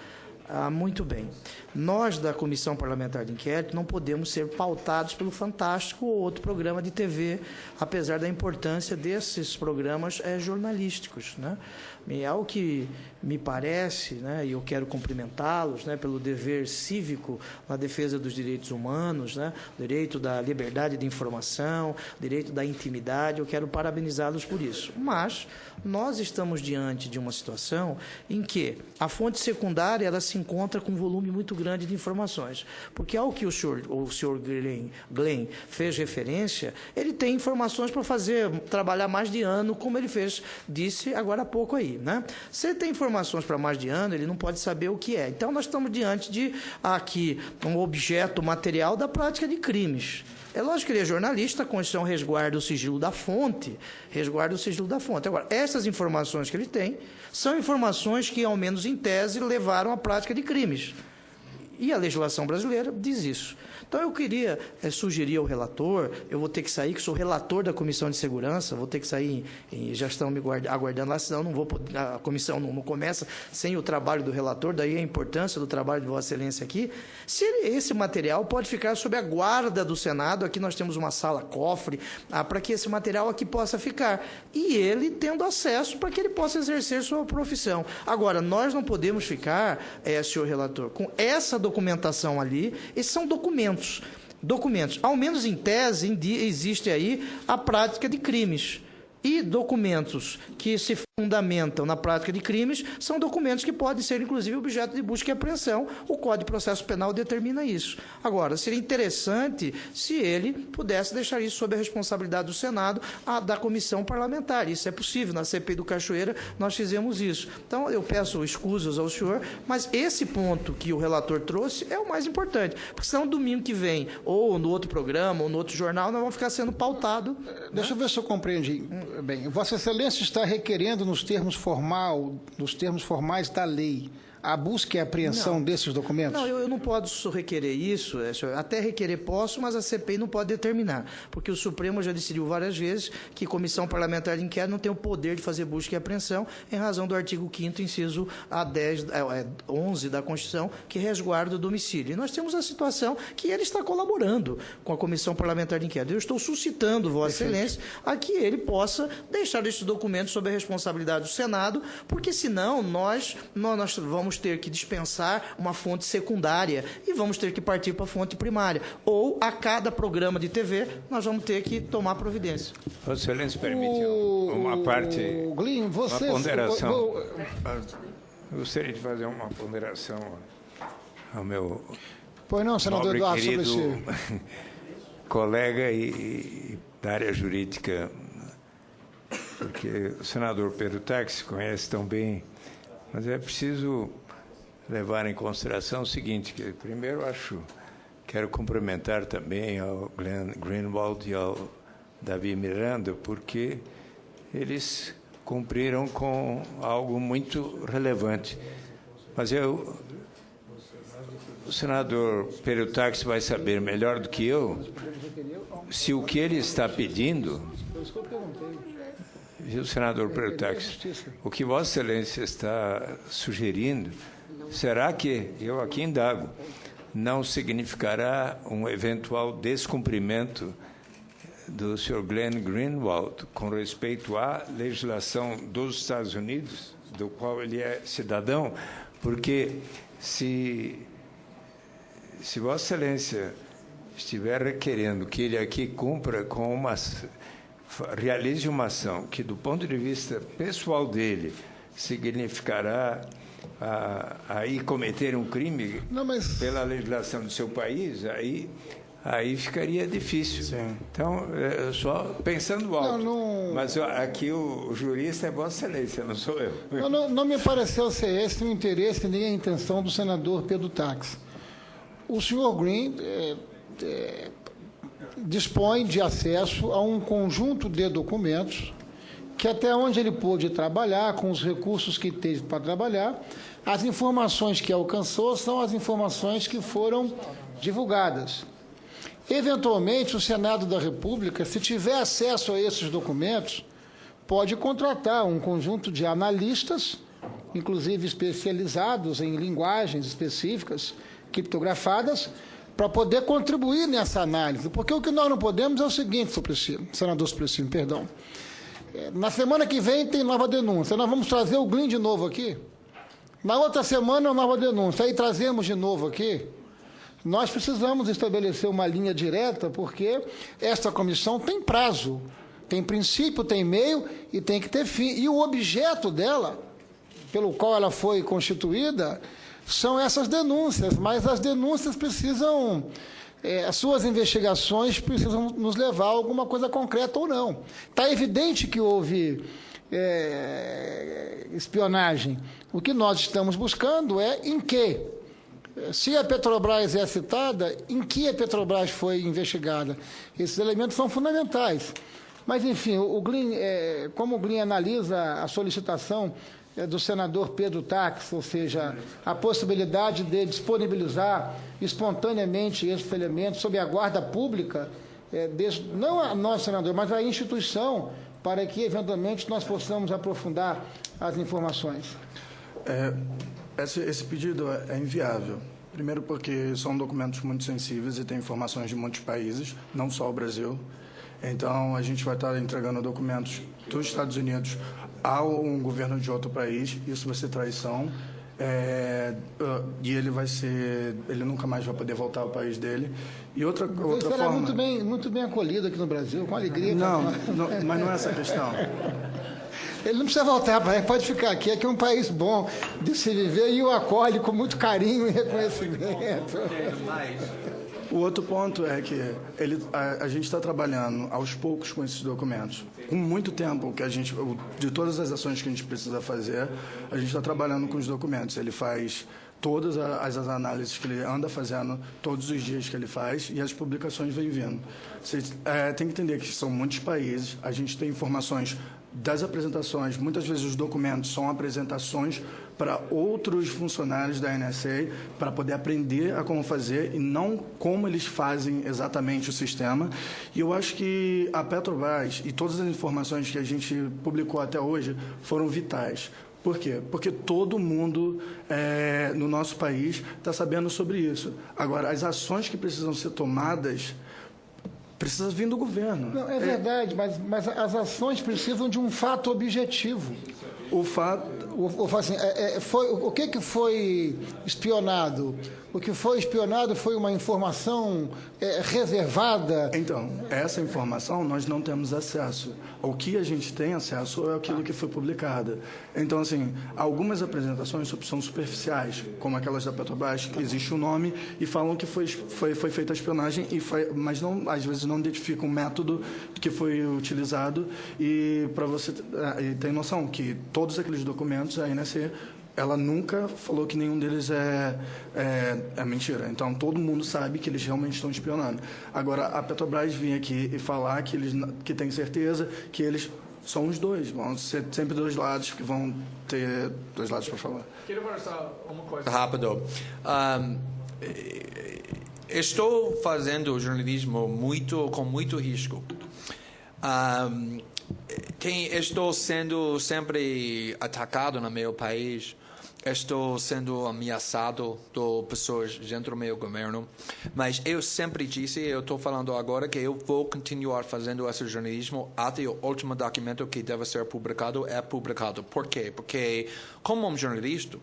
Muito bem. Nós, da Comissão Parlamentar de Inquérito, não podemos ser pautados pelo Fantástico ou outro programa de TV, apesar da importância desses programas jornalísticos, né? É algo que me parece, né, e eu quero cumprimentá-los, né, pelo dever cívico na defesa dos direitos humanos, né, direito da liberdade de informação, direito da intimidade, eu quero parabenizá-los por isso. Mas nós estamos diante de uma situação em que a fonte secundária ela se encontra com um volume muito grande de informações, porque ao que o senhor Glenn fez referência, ele tem informações para trabalhar mais de ano, como ele disse agora há pouco aí, né? Se ele tem informações para mais de ano, ele não pode saber o que é. Então, nós estamos diante de, aqui, um objeto material da prática de crimes. É lógico que ele é jornalista, a Constituição resguarda o sigilo da fonte, Agora, essas informações que ele tem são informações que, ao menos em tese, levaram à prática de crimes. E a legislação brasileira diz isso. Então, eu queria sugerir ao relator, eu vou ter que sair, que sou relator da Comissão de Segurança, vou ter que sair, já estão me aguardando lá, senão não vou, a comissão não começa sem o trabalho do relator, daí a importância do trabalho de Vossa Excelência aqui. Se esse material pode ficar sob a guarda do Senado, aqui nós temos uma sala cofre, para que esse material aqui possa ficar, e ele tendo acesso para que ele possa exercer sua profissão. Agora, nós não podemos ficar, senhor relator, com essa documentação ali, esses são documentos, ao menos em tese, existe aí a prática de crimes. E documentos que se fundamentam na prática de crimes são documentos que podem ser, inclusive, objeto de busca e apreensão. O Código de Processo Penal determina isso. Agora, seria interessante se ele pudesse deixar isso sob a responsabilidade do Senado, da comissão parlamentar. Isso é possível. Na CPI do Cachoeira, nós fizemos isso. Então, eu peço escusas ao senhor, mas esse ponto que o relator trouxe é o mais importante. Porque senão, domingo que vem, ou no outro programa, ou no outro jornal, nós vamos ficar sendo pautado. Deixa eu ver se eu compreendi. Bem, Vossa Excelência está requerendo nos termos formais da lei a busca e a apreensão desses documentos? Não, eu não posso requerer isso, até requerer posso, mas a CPI não pode determinar, porque o Supremo já decidiu várias vezes que Comissão Parlamentar de Inquérito não tem o poder de fazer busca e apreensão em razão do artigo 5º, inciso 11 da Constituição, que resguarda o domicílio. E nós temos a situação que ele está colaborando com a Comissão Parlamentar de Inquérito. Eu estou suscitando, Vossa Excelência, a que ele possa deixar esses documentos sob a responsabilidade do Senado, porque senão nós vamos ter que dispensar uma fonte secundária e vamos ter que partir para a fonte primária. Ou, a cada programa de TV, nós vamos ter que tomar providência. Vossa Excelência, permite uma parte, Glenn, uma ponderação. Eu gostaria de fazer uma ponderação ao meu pois não, senador Eduardo, querido sobre colega e da área jurídica, porque o senador Pedro Táxi conhece tão bem, mas é preciso levar em consideração o seguinte, que primeiro quero cumprimentar também ao Glenn Greenwald e ao Davi Miranda, porque eles cumpriram com algo muito relevante. Mas o senador Pedro Táxi vai saber melhor do que eu se o que ele está pedindo, viu, senador Pedro Táxi, o que Vossa Excelência está sugerindo, será que, eu aqui indago, não significará um eventual descumprimento do Sr. Glenn Greenwald com respeito à legislação dos Estados Unidos, do qual ele é cidadão? Porque se Vossa Excelência estiver requerendo que ele aqui cumpra com realize uma ação que, do ponto de vista pessoal dele, significará aí cometer um crime pela legislação do seu país, aí ficaria difícil. Sim. Então, só pensando alto. Mas aqui o jurista é Vossa Excelência, não sou eu. Não me pareceu ser esse o interesse nem a intenção do senador Pedro Táxi. O senhor Green dispõe de acesso a um conjunto de documentos que, até onde ele pôde trabalhar, com os recursos que teve para trabalhar, as informações que alcançou são as informações que foram divulgadas. Eventualmente, o Senado da República, se tiver acesso a esses documentos, pode contratar um conjunto de analistas inclusive especializados em linguagens específicas, criptografadas, para poder contribuir nessa análise. Porque o que nós não podemos é o seguinte, senador Suplicy, perdão. Na semana que vem tem nova denúncia. Nós vamos trazer o Glean de novo aqui. Na outra semana, nova denúncia. Aí trazemos de novo aqui. Nós precisamos estabelecer uma linha direta, porque esta comissão tem prazo, tem princípio, tem meio e tem que ter fim. E o objeto dela, pelo qual ela foi constituída, são essas denúncias, mas as denúncias precisam, as suas investigações precisam nos levar a alguma coisa concreta ou não. Está evidente que houve espionagem. O que nós estamos buscando é em que, se a Petrobras é citada, em que a Petrobras foi investigada. Esses elementos são fundamentais. Mas, enfim, como o Glean analisa a solicitação do senador Pedro Taques, ou seja, a possibilidade de disponibilizar espontaneamente esses elementos sob a guarda pública, não a nós, senador, mas a instituição, para que, eventualmente, nós possamos aprofundar as informações. Esse pedido é inviável. Primeiro porque são documentos muito sensíveis e tem informações de muitos países, não só o Brasil. Então, a gente vai estar entregando documentos dos Estados Unidos a um governo de outro país. Isso vai ser traição. E ele nunca mais vai poder voltar ao país dele. E outra forma... muito bem acolhido aqui no Brasil, com alegria. Não, mas não é essa a questão. Ele não precisa voltar, pode ficar aqui. Aqui é um país bom de se viver e o acolhe com muito carinho e reconhecimento. O outro ponto é que a gente está trabalhando aos poucos com esses documentos. Com muito tempo de todas as ações que a gente precisa fazer, a gente está trabalhando com os documentos. Ele faz todas as análises que ele anda fazendo todos os dias que ele faz e as publicações vêm vindo. Você tem que entender que são muitos países, a gente tem informações das apresentações, muitas vezes os documentos são apresentações para outros funcionários da NSA para poder aprender a como fazer e não como eles fazem exatamente o sistema. E eu acho que a Petrobras e todas as informações que a gente publicou até hoje foram vitais. Por quê? Porque todo mundo no nosso país está sabendo sobre isso. Agora, as ações que precisam ser tomadas precisa vir do governo. Não, é verdade, mas as ações precisam de um fato objetivo. O fato... O que foi espionado? O que foi espionado foi uma informação reservada? Então, essa informação nós não temos acesso. O que a gente tem acesso é aquilo que foi publicado. Então, assim, algumas apresentações são superficiais, como aquelas da Petrobras, que existe um nome e falam que foi feita a espionagem, mas não, às vezes não identificam o método que foi utilizado. E para você ter noção que todos aqueles documentos, a NSA, ela nunca falou que nenhum deles é mentira. Então, todo mundo sabe que eles realmente estão espionando. Agora, a Petrobras vir aqui e falar que tem certeza que eles são os dois. Vão ser sempre dois lados, que vão ter dois lados para falar. Quero falar só uma coisa rápido. Estou fazendo jornalismo com muito risco. Estou sendo sempre atacado no meu país. Estou sendo ameaçado por pessoas dentro do meu governo, mas eu sempre disse, eu estou falando agora, que eu vou continuar fazendo esse jornalismo até o último documento que deve ser publicado é publicado. Por quê? Porque, como um jornalista,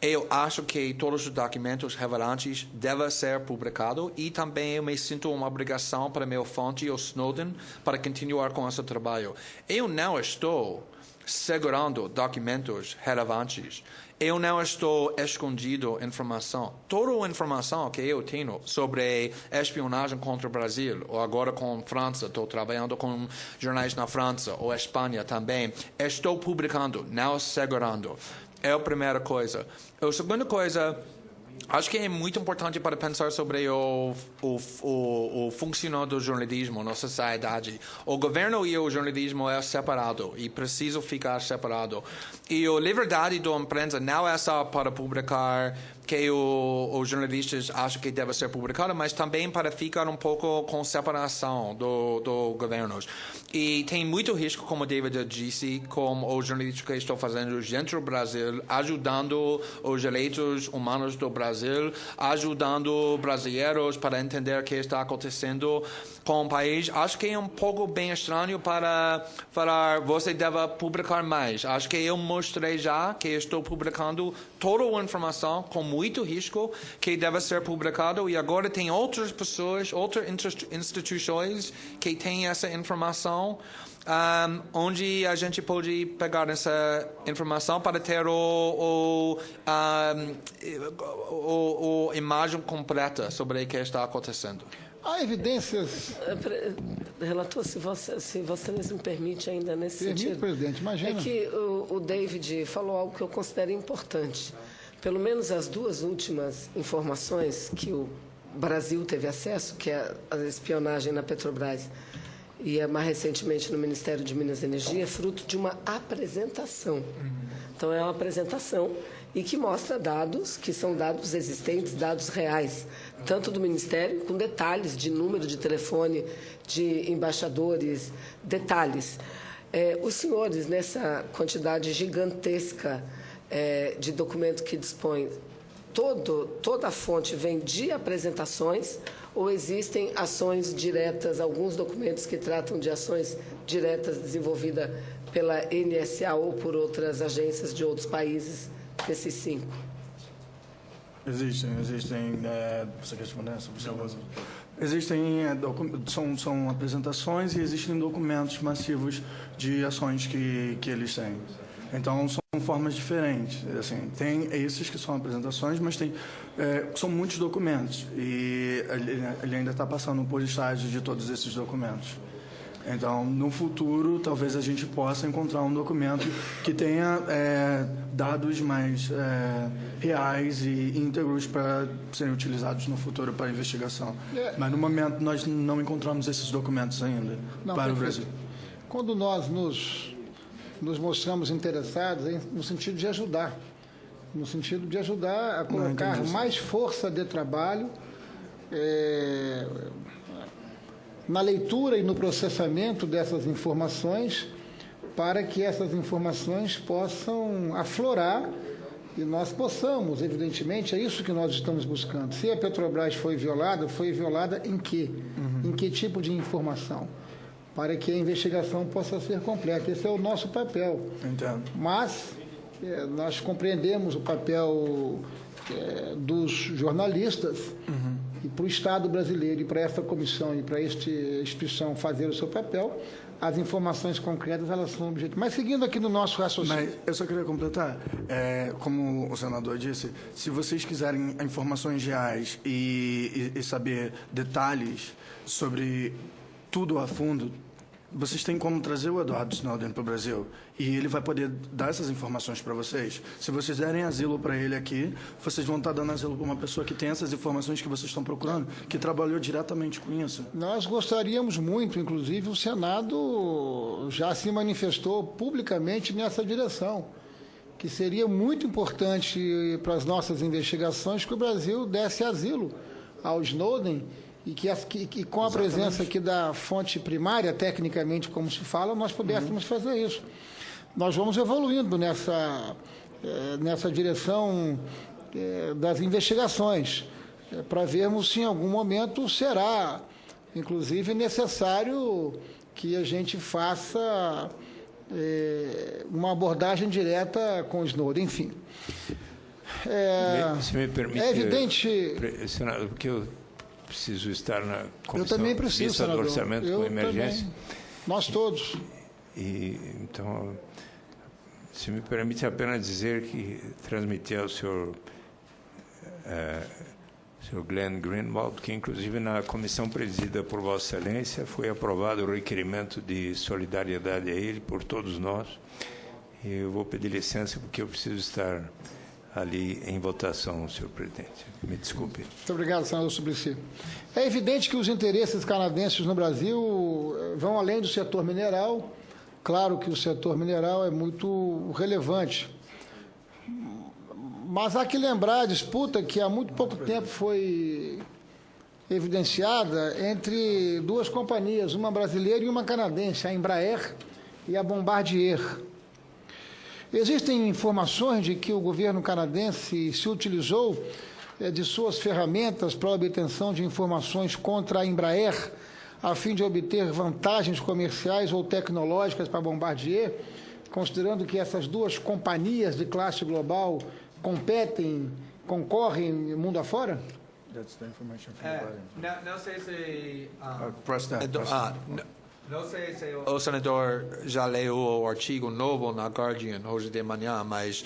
eu acho que todos os documentos relevantes devem ser publicados e também eu me sinto uma obrigação para meu fonte, o Snowden, para continuar com esse trabalho. Eu não estou segurando documentos relevantes. Eu não estou escondendo informação. Toda a informação que eu tenho sobre espionagem contra o Brasil, ou agora com a França, estou trabalhando com jornais na França, ou Espanha também, estou publicando, não segurando. É a primeira coisa. A segunda coisa, acho que é muito importante para pensar sobre o funcionamento do jornalismo na sociedade. O governo e o jornalismo é separado e precisa ficar separado. E a liberdade da imprensa não é só para publicar que os jornalistas acham que deve ser publicado, mas também para ficar um pouco com separação do governo. E tem muito risco, como David disse, com os jornalistas que estão fazendo dentro do Brasil, ajudando os direitos humanos do Brasil, ajudando brasileiros para entender o que está acontecendo com o país. Acho que é um pouco bem estranho para falar, você deve publicar mais. Acho que eu mostrei já que estou publicando toda a informação com muito risco que deve ser publicado, e agora tem outras pessoas, outras instituições que têm essa informação, onde a gente pode pegar essa informação para ter a imagem completa sobre o que está acontecendo. Há evidências... Relator, se você me permite ainda nesse sentido. Presidente, imagina. É que o David falou algo que eu considero importante. Pelo menos as duas últimas informações que o Brasil teve acesso, que é a espionagem na Petrobras e mais recentemente no Ministério de Minas e Energia, é fruto de uma apresentação. Então, é uma apresentação e que mostra dados que são dados existentes, dados reais, tanto do Ministério, com detalhes de número de telefone, de embaixadores, detalhes. Os senhores, nessa quantidade gigantesca de documento que dispõe, toda a fonte vem de apresentações ou existem ações diretas, alguns documentos que tratam de ações diretas desenvolvidas pela NSA ou por outras agências de outros países, desses 5? Existem. Você quer responder essa? Existem, são apresentações e existem documentos massivos de ações que eles têm. Então, são formas diferentes. Assim, tem esses que são apresentações, mas são muitos documentos. E ele ainda está passando por estágios de todos esses documentos. Então, no futuro, talvez a gente possa encontrar um documento que tenha dados mais reais e íntegros para serem utilizados no futuro para investigação. Mas, no momento, nós não encontramos esses documentos ainda para o Brasil. Quando nós nos mostramos interessados no sentido de ajudar, a colocar mais força de trabalho na leitura e no processamento dessas informações, para que essas informações possam aflorar e nós possamos, evidentemente, é isso que nós estamos buscando. Se a Petrobras foi violada em quê? Em que tipo de informação? Para que a investigação possa ser completa. Esse é o nosso papel. Entendo. Mas nós compreendemos o papel dos jornalistas e para o Estado brasileiro e para essa comissão e para esta instituição fazer o seu papel, as informações concretas elas são objetivas. Mas seguindo aqui no nosso raciocínio... Mas eu só queria completar, como o senador disse, se vocês quiserem informações reais e saber detalhes sobre tudo a fundo, vocês têm como trazer o Edward Snowden para o Brasil e ele vai poder dar essas informações para vocês. Se vocês derem asilo para ele aqui, vocês vão estar dando asilo para uma pessoa que tem essas informações que vocês estão procurando, que trabalhou diretamente com isso. Nós gostaríamos muito, inclusive o Senado já se manifestou publicamente nessa direção, que seria muito importante para as nossas investigações que o Brasil desse asilo ao Snowden e que com a presença aqui da fonte primária, tecnicamente, como se fala, nós pudéssemos fazer isso. Nós vamos evoluindo nessa direção das investigações, para vermos se em algum momento será, inclusive, necessário que a gente faça uma abordagem direta com o Snowden, enfim. Se me permite, é evidente... Senador, porque eu preciso estar na comissão eu também preciso, do orçamento com emergência. Também. Nós todos. Então, se me permite apenas dizer que transmiti ao senhor Glenn Greenwald, que inclusive na comissão presidida por Vossa Excelência foi aprovado o requerimento de solidariedade a ele por todos nós. E eu vou pedir licença porque eu preciso estar ali em votação, senhor presidente. Me desculpe. Muito obrigado, senador Suplicy. É evidente que os interesses canadenses no Brasil vão além do setor mineral. Claro que o setor mineral é muito relevante, Mas há que lembrar a disputa que há muito pouco tempo foi evidenciada entre duas companhias, uma brasileira e uma canadense, a Embraer e a Bombardier. Existem informações de que o governo canadense se utilizou de suas ferramentas para a obtenção de informações contra a Embraer, a fim de obter vantagens comerciais ou tecnológicas para a Bombardier, considerando que essas duas companhias de classe global concorrem mundo afora? That's the information from the Não sei se... press that. Não sei se o senador já leu o artigo novo na Guardian hoje de manhã, mas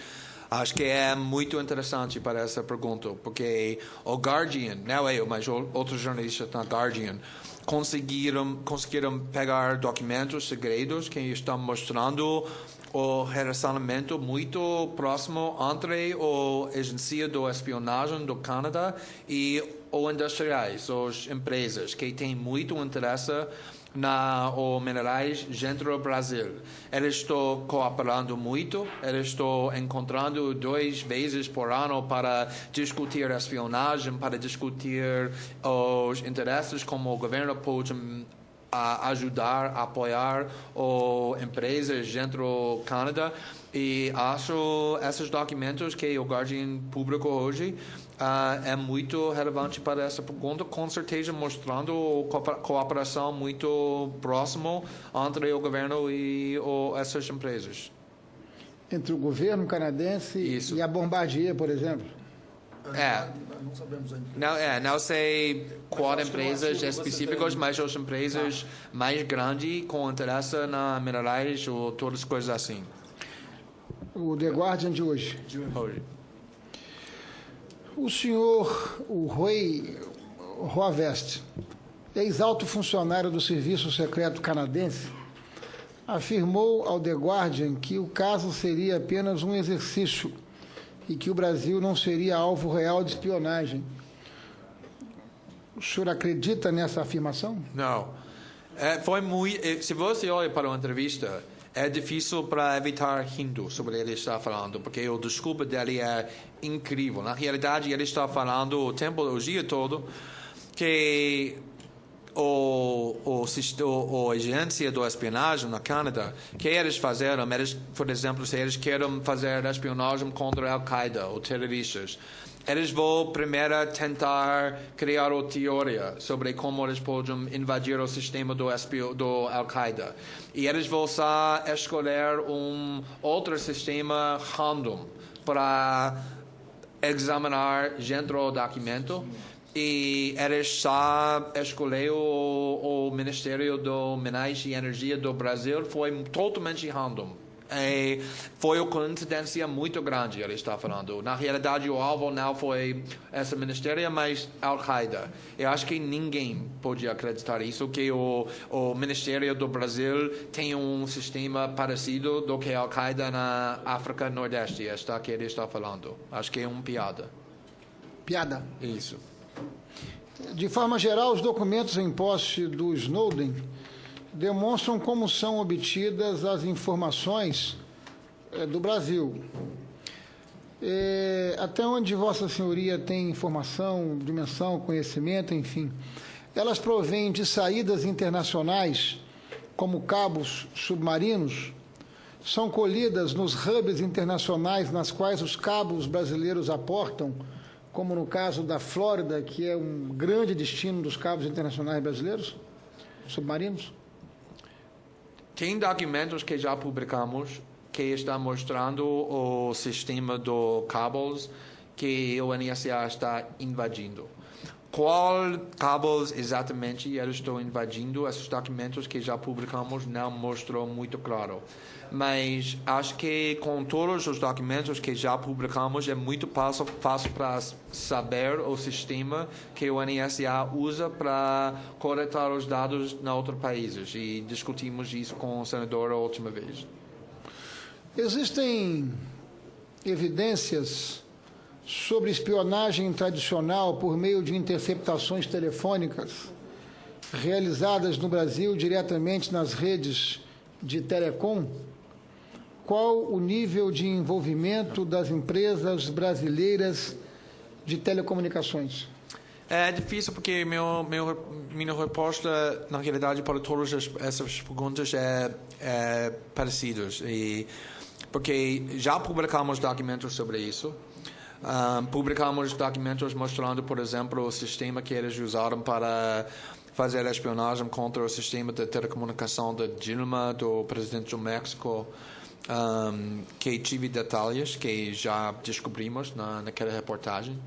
acho que é muito interessante para essa pergunta, porque o Guardian, não eu, mas outros jornalistas na Guardian, conseguiram pegar documentos segredos que estão mostrando o relacionamento muito próximo entre a agência de espionagem do Canadá e os industriais, as empresas que têm muito interesse os minerais dentro do Brasil. Eles estão cooperando muito, eles estão encontrando 2 vezes por ano para discutir a espionagem, para discutir os interesses, como o governo pode ajudar, apoiar as empresas dentro do Canadá. E acho esses documentos que o Guardian publicou hoje é muito relevante para essa pergunta, com certeza mostrando cooperação muito próxima entre o governo e essas empresas. Entre o governo canadense e a Bombardier, por exemplo? Não sabemos ainda. Não sei qual empresas específicas, mas as empresas mais grandes com interesse na minerais ou todas as coisas assim. O The Guardian de hoje. Hoje. O senhor Rui Roavest, ex-alto funcionário do Serviço Secreto Canadense, afirmou ao The Guardian que o caso seria apenas um exercício e que o Brasil não seria alvo real de espionagem. O senhor acredita nessa afirmação? Não. Foi muito. Se você olha para uma entrevista, é difícil para evitar rindo sobre o que ele está falando, porque o desculpa dele é incrível. Na realidade, ele está falando o dia todo que a agência de espionagem na Canadá, que eles fizeram, por exemplo, se eles querem fazer espionagem contra a Al-Qaeda ou terroristas, eles vão primeiro tentar criar uma teoria sobre como eles podem invadir o sistema do Al-Qaeda. E eles vão só escolher outro sistema random para examinar dentro do documento. E eles só escolheram o Ministério do Minas e Energia do Brasil, foi totalmente random. E foi uma coincidência muito grande, ele está falando. Na realidade, o alvo não foi esse ministério, mas Al-Qaeda. Eu acho que ninguém pode acreditar isso, que o Ministério do Brasil tem um sistema parecido do que a Al-Qaeda na África Nordeste, esta que ele está falando. Acho que é uma piada. Piada? Isso. De forma geral, os documentos em posse do Snowden demonstram como são obtidas as informações do Brasil. Até onde Vossa Senhoria tem informação, dimensão, conhecimento, enfim. Elas provêm de saídas internacionais, como cabos submarinos, são colhidas nos hubs internacionais nas quais os cabos brasileiros aportam, como no caso da Flórida, que é um grande destino dos cabos internacionais brasileiros, submarinos? Tem documentos que já publicamos que estão mostrando o sistema de cabos que o NSA está invadindo. Qual cabos exatamente eles estão invadindo? Esses documentos que já publicamos não mostram muito claro. Mas acho que com todos os documentos que já publicamos é muito fácil para saber o sistema que o NSA usa para coletar os dados em outros países. E discutimos isso com o senador a última vez. Existem evidências sobre espionagem tradicional por meio de interceptações telefônicas realizadas no Brasil diretamente nas redes de telecom? qual o nível de envolvimento das empresas brasileiras de telecomunicações? É difícil porque minha resposta, na realidade, para todas essas perguntas é parecidas. Porque já publicamos documentos sobre isso. Publicamos documentos mostrando, por exemplo, o sistema que eles usaram para fazer espionagem contra o sistema de telecomunicação da Dilma, do presidente do México, que tive detalhes que já descobrimos naquela reportagem.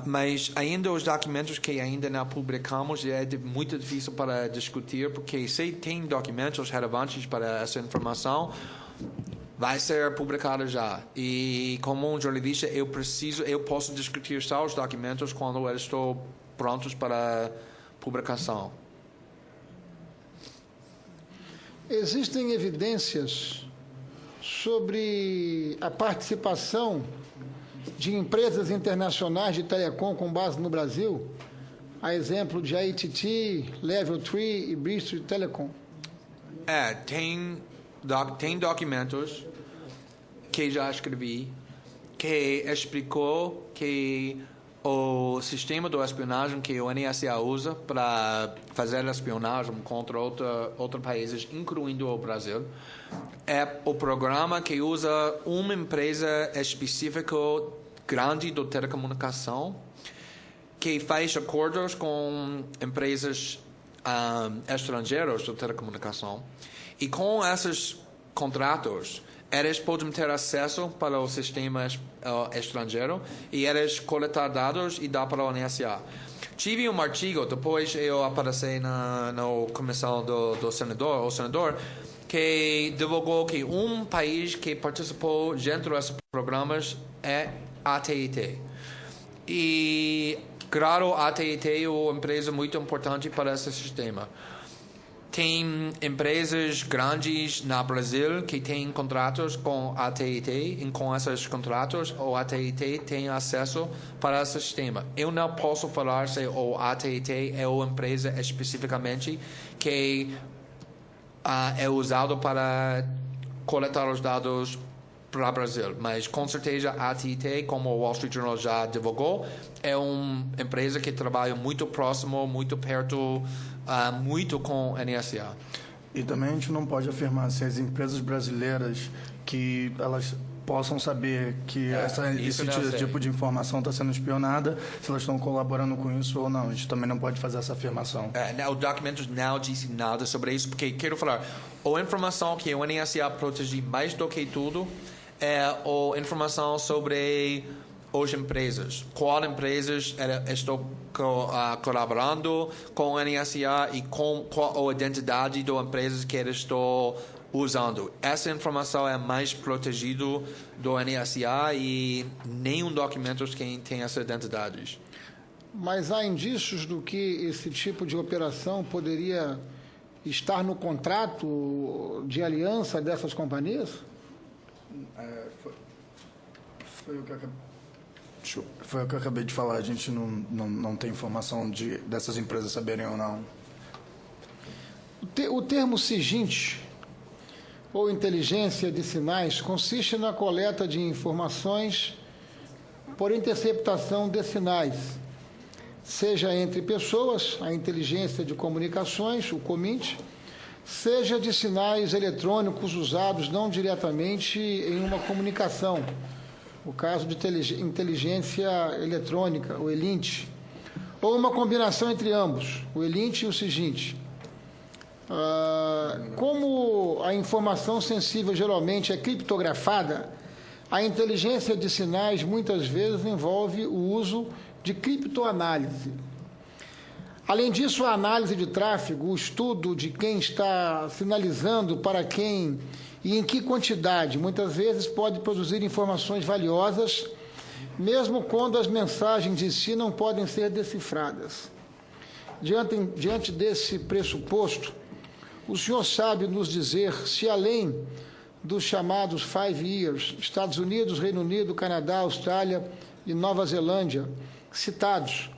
Mas ainda os documentos que ainda não publicamos é muito difícil para discutir, porque se tem documentos relevantes para essa informação, vai ser publicado já. E como um jornalista, eu posso discutir só os documentos quando eles estão prontos para publicação. Existem evidências sobre a participação de empresas internacionais de telecom com base no Brasil, a exemplo de AT&T, Level 3 e Bristol Telecom? Tem documentos que já escrevi que explicou que o sistema de espionagem que o NSA usa para fazer espionagem contra outros países, incluindo o Brasil, é o programa que usa uma empresa específica grande de telecomunicação que faz acordos com empresas estrangeiras de telecomunicação. E com esses contratos, eles podem ter acesso para o sistema estrangeiro e eles coletar dados e dar para o NSA. Tive um artigo, depois eu apareci na comissão do senador, o senador, que divulgou que um país que participou dentro desses programas é a AT&T. E, claro, a AT&T é uma empresa muito importante para esse sistema. Tem empresas grandes no Brasil que têm contratos com a AT&T e com esses contratos o AT&T tem acesso para esse sistema. Eu não posso falar se o AT&T é uma empresa especificamente que é usado para coletar os dados para o Brasil, mas com certeza a AT&T, como o Wall Street Journal já divulgou, é uma empresa que trabalha muito próximo, muito perto, muito com a NSA. E também a gente não pode afirmar se as empresas brasileiras que elas possam saber que esse tipo de informação está sendo espionada, se elas estão colaborando com isso ou não. A gente também não pode fazer essa afirmação. O documento não diz nada sobre isso, porque quero falar, a informação que o NSA protege mais do que tudo é a informação sobre as empresas. Qual empresas estão colaborando com o NSA e qual a identidade das empresas que eles estão usando. Essa informação é mais protegida do NSA e nenhum documento tem essas identidades. Mas há indícios do que esse tipo de operação poderia estar no contrato de aliança dessas companhias? Foi o que eu acabei de falar. A gente não tem informação dessas empresas saberem ou não. O termo SIGINT, ou inteligência de sinais, consiste na coleta de informações por interceptação de sinais, seja entre pessoas, a inteligência de comunicações, o COMINT, seja de sinais eletrônicos usados não diretamente em uma comunicação, o caso de inteligência eletrônica, o ELINT, ou uma combinação entre ambos, o ELINT e o SIGINT. Como a informação sensível geralmente é criptografada, a inteligência de sinais muitas vezes envolve o uso de criptoanálise. Além disso, a análise de tráfego, o estudo de quem está sinalizando para quem e em que quantidade, muitas vezes pode produzir informações valiosas, mesmo quando as mensagens em si não podem ser decifradas. Diante desse pressuposto, o senhor sabe nos dizer se, além dos chamados 5 years, Estados Unidos, Reino Unido, Canadá, Austrália e Nova Zelândia, citados,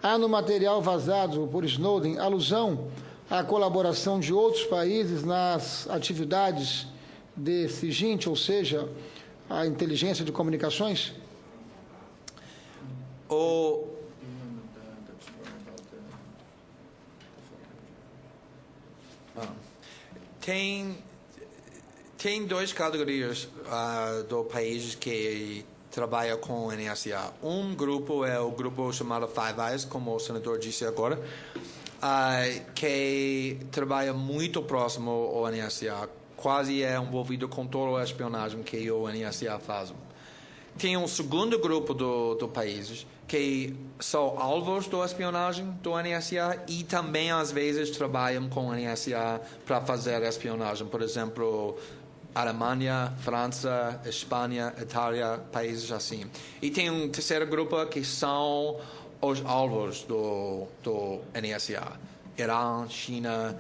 há no material vazado por Snowden alusão à colaboração de outros países nas atividades de SIGINT, ou seja, a inteligência de comunicações? Tem duas categorias do país que trabalha com o NSA. Um grupo é o grupo chamado Five Eyes, como o senador disse agora, que trabalha muito próximo ao NSA, quase é envolvido com toda a espionagem que o NSA faz. Tem um segundo grupo do países que são alvos da espionagem do NSA e também às vezes trabalham com o NSA para fazer espionagem, por exemplo, Alemanha, França, Espanha, Itália, países assim. E tem um terceiro grupo que são os alvos do NSA. Irã, China,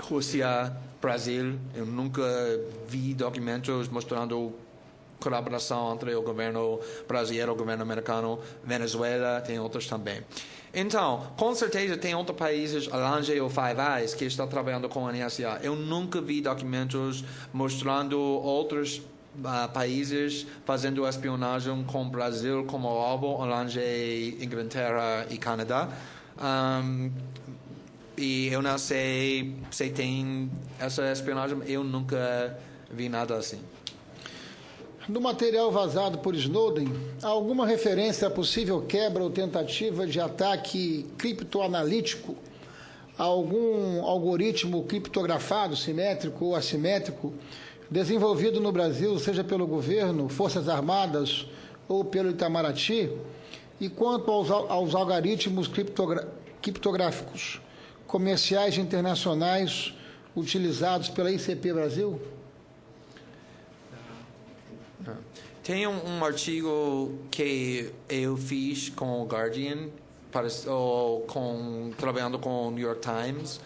Rússia, Brasil. Eu nunca vi documentos mostrando colaboração entre o governo brasileiro e o governo americano. Venezuela, tem outros também. Então, com certeza tem outros países, além do Five Eyes, que estão trabalhando com a NSA. Eu nunca vi documentos mostrando outros países fazendo espionagem com o Brasil como alvo, além de Inglaterra e Canadá. E eu não sei se tem essa espionagem, eu nunca vi nada assim. No material vazado por Snowden, há alguma referência à possível quebra ou tentativa de ataque criptoanalítico a algum algoritmo criptografado, simétrico ou assimétrico, desenvolvido no Brasil, seja pelo governo, Forças Armadas ou pelo Itamaraty? E quanto aos algoritmos criptográficos comerciais internacionais utilizados pela ICP Brasil? Tem um artigo que eu fiz com o Guardian, trabalhando com o New York Times,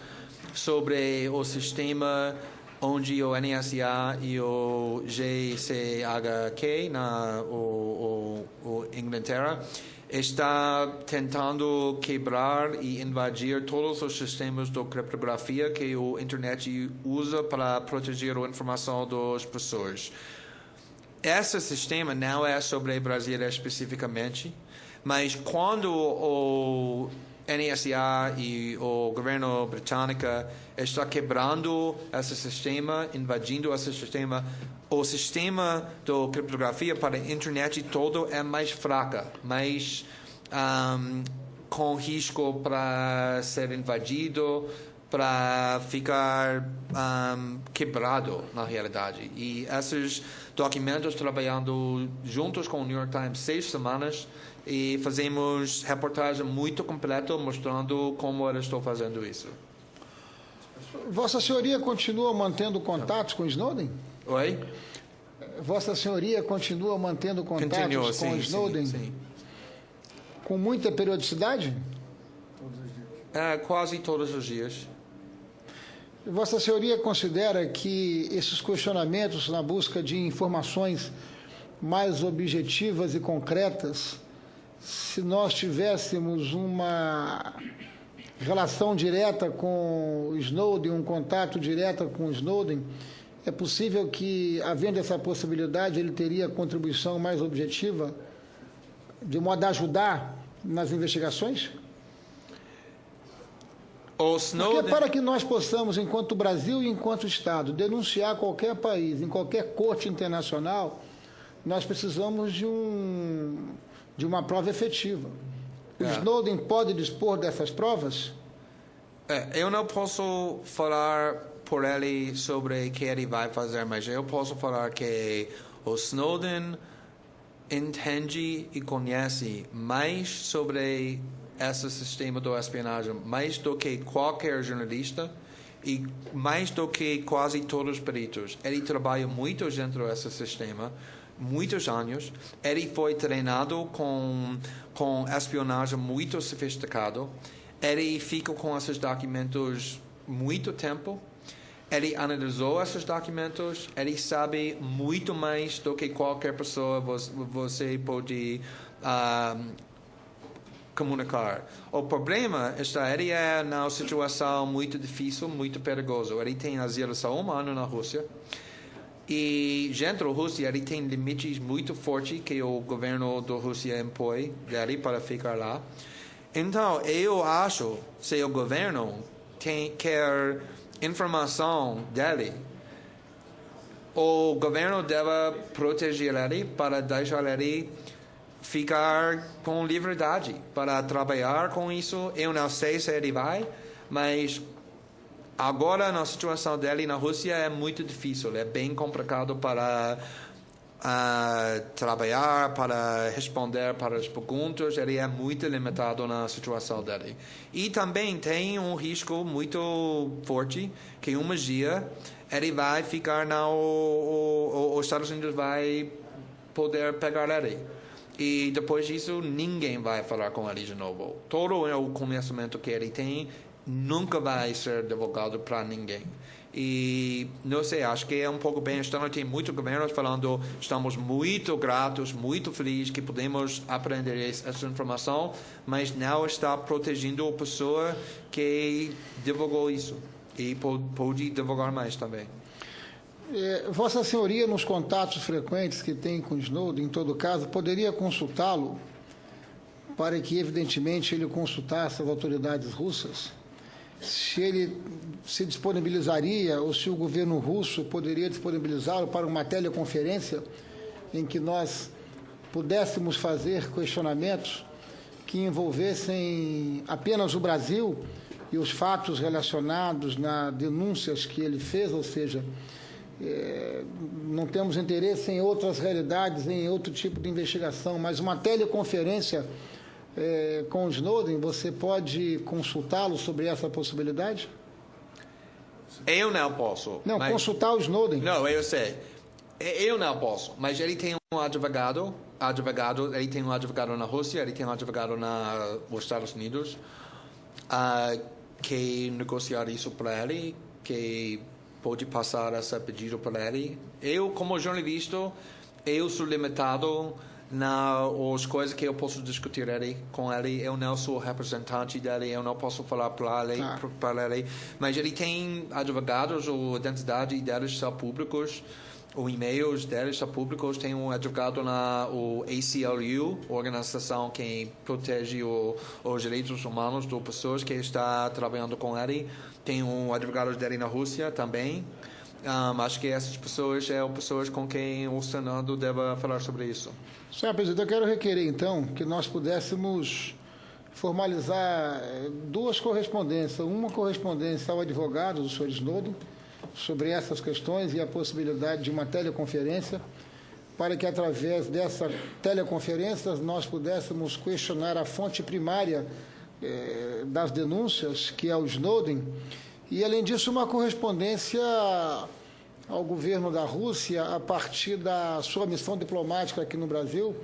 sobre o sistema onde o NSA e o GCHQ, o Inglaterra, está tentando quebrar e invadir todos os sistemas de criptografia que o internet usa para proteger a informação das pessoas. Esse sistema não é sobre o Brasil especificamente, mas quando o NSA e o governo britânico está quebrando esse sistema, invadindo esse sistema, o sistema de criptografia para a internet todo é mais fraca, mais com risco para ser invadido, para ficar quebrado na realidade. E esses documentos trabalhando juntos com o New York Times 6 semanas e fazemos reportagem muito completa mostrando como eles estão fazendo isso. Vossa Senhoria continua mantendo contatos com Snowden? Oi? Vossa Senhoria continua mantendo contatos com Snowden? Sim. Com muita periodicidade? Quase todos os dias. Vossa Senhoria considera que esses questionamentos na busca de informações mais objetivas e concretas, se nós tivéssemos uma relação direta com o Snowden, um contato direto com o Snowden, é possível que, havendo essa possibilidade, ele teria contribuição mais objetiva, de modo a ajudar nas investigações? Porque para que nós possamos, enquanto Brasil e enquanto Estado, denunciar qualquer país, em qualquer corte internacional, nós precisamos de uma prova efetiva. O Snowden pode dispor dessas provas? Eu não posso falar por ele sobre o que ele vai fazer, mas eu posso falar que o Snowden entende e conhece mais sobre esse sistema de espionagem, mais do que qualquer jornalista e mais do que quase todos os peritos. Ele trabalha muito dentro desse sistema, muitos anos. Ele foi treinado com espionagem muito sofisticado. Ele fica com esses documentos muito tempo. Ele analisou esses documentos. Ele sabe muito mais do que qualquer pessoa você pode comunicar. O problema está, ele é numa situação muito difícil, muito perigosa. Ele tem asilo só 1 ano na Rússia. E dentro da Rússia, ele tem limites muito fortes que o governo da Rússia impõe dele para ficar lá. Então, eu acho, se o governo quer informação dele, o governo deve proteger ele para deixar ele ficar com liberdade para trabalhar com isso. Eu não sei se ele vai, mas agora na situação dele na Rússia é muito difícil, é bem complicado para trabalhar, para responder para as perguntas. Ele é muito limitado na situação dele. E também tem um risco muito forte que um dia ele vai ficar os Estados Unidos vai poder pegar ele. E depois disso, ninguém vai falar com ele de novo. Todo o conhecimento que ele tem nunca vai ser divulgado para ninguém. E, não sei, acho que é um pouco bem estranho. Tem muitos governos falando, estamos muito gratos, muito felizes que podemos aprender essa informação, mas não está protegendo a pessoa que divulgou isso. E pode divulgar mais também. Vossa Senhoria, nos contatos frequentes que tem com Snowden, em todo caso, poderia consultá-lo para que, evidentemente, ele consultasse as autoridades russas? Se ele se disponibilizaria, ou se o governo russo poderia disponibilizá-lo para uma teleconferência em que nós pudéssemos fazer questionamentos que envolvessem apenas o Brasil e os fatos relacionados nas denúncias que ele fez, ou seja, não temos interesse em outras realidades, em outro tipo de investigação, mas uma teleconferência com o Snowden, você pode consultá-lo sobre essa possibilidade? Eu não posso. Não, mas consultar o Snowden. Não, eu sei. Eu não posso, mas ele tem um advogado, ele tem um advogado na Rússia, ele tem um advogado nos Estados Unidos, que negociar isso para ele, que pode passar esse pedido para ele. Eu, como jornalista, eu sou limitado nas coisas que eu posso discutir com ele. Eu não sou representante dele, eu não posso falar para ele. Mas ele tem advogados, a identidade deles são públicos, os e-mails deles são públicos. Tem um advogado na ACLU, organização que protege os direitos humanos das pessoas que está trabalhando com ele. Tem um advogado dele na Rússia também. Acho que essas pessoas são pessoas com quem o Senado deve falar sobre isso. Senhor Presidente, eu quero requerer, então, que nós pudéssemos formalizar 2 correspondências. Uma correspondência ao advogado do senhor Snowden sobre essas questões e a possibilidade de uma teleconferência, para que, através dessa teleconferência, nós pudéssemos questionar a fonte primária das denúncias, que é o Snowden, e, além disso, uma correspondência ao governo da Rússia a partir da sua missão diplomática aqui no Brasil,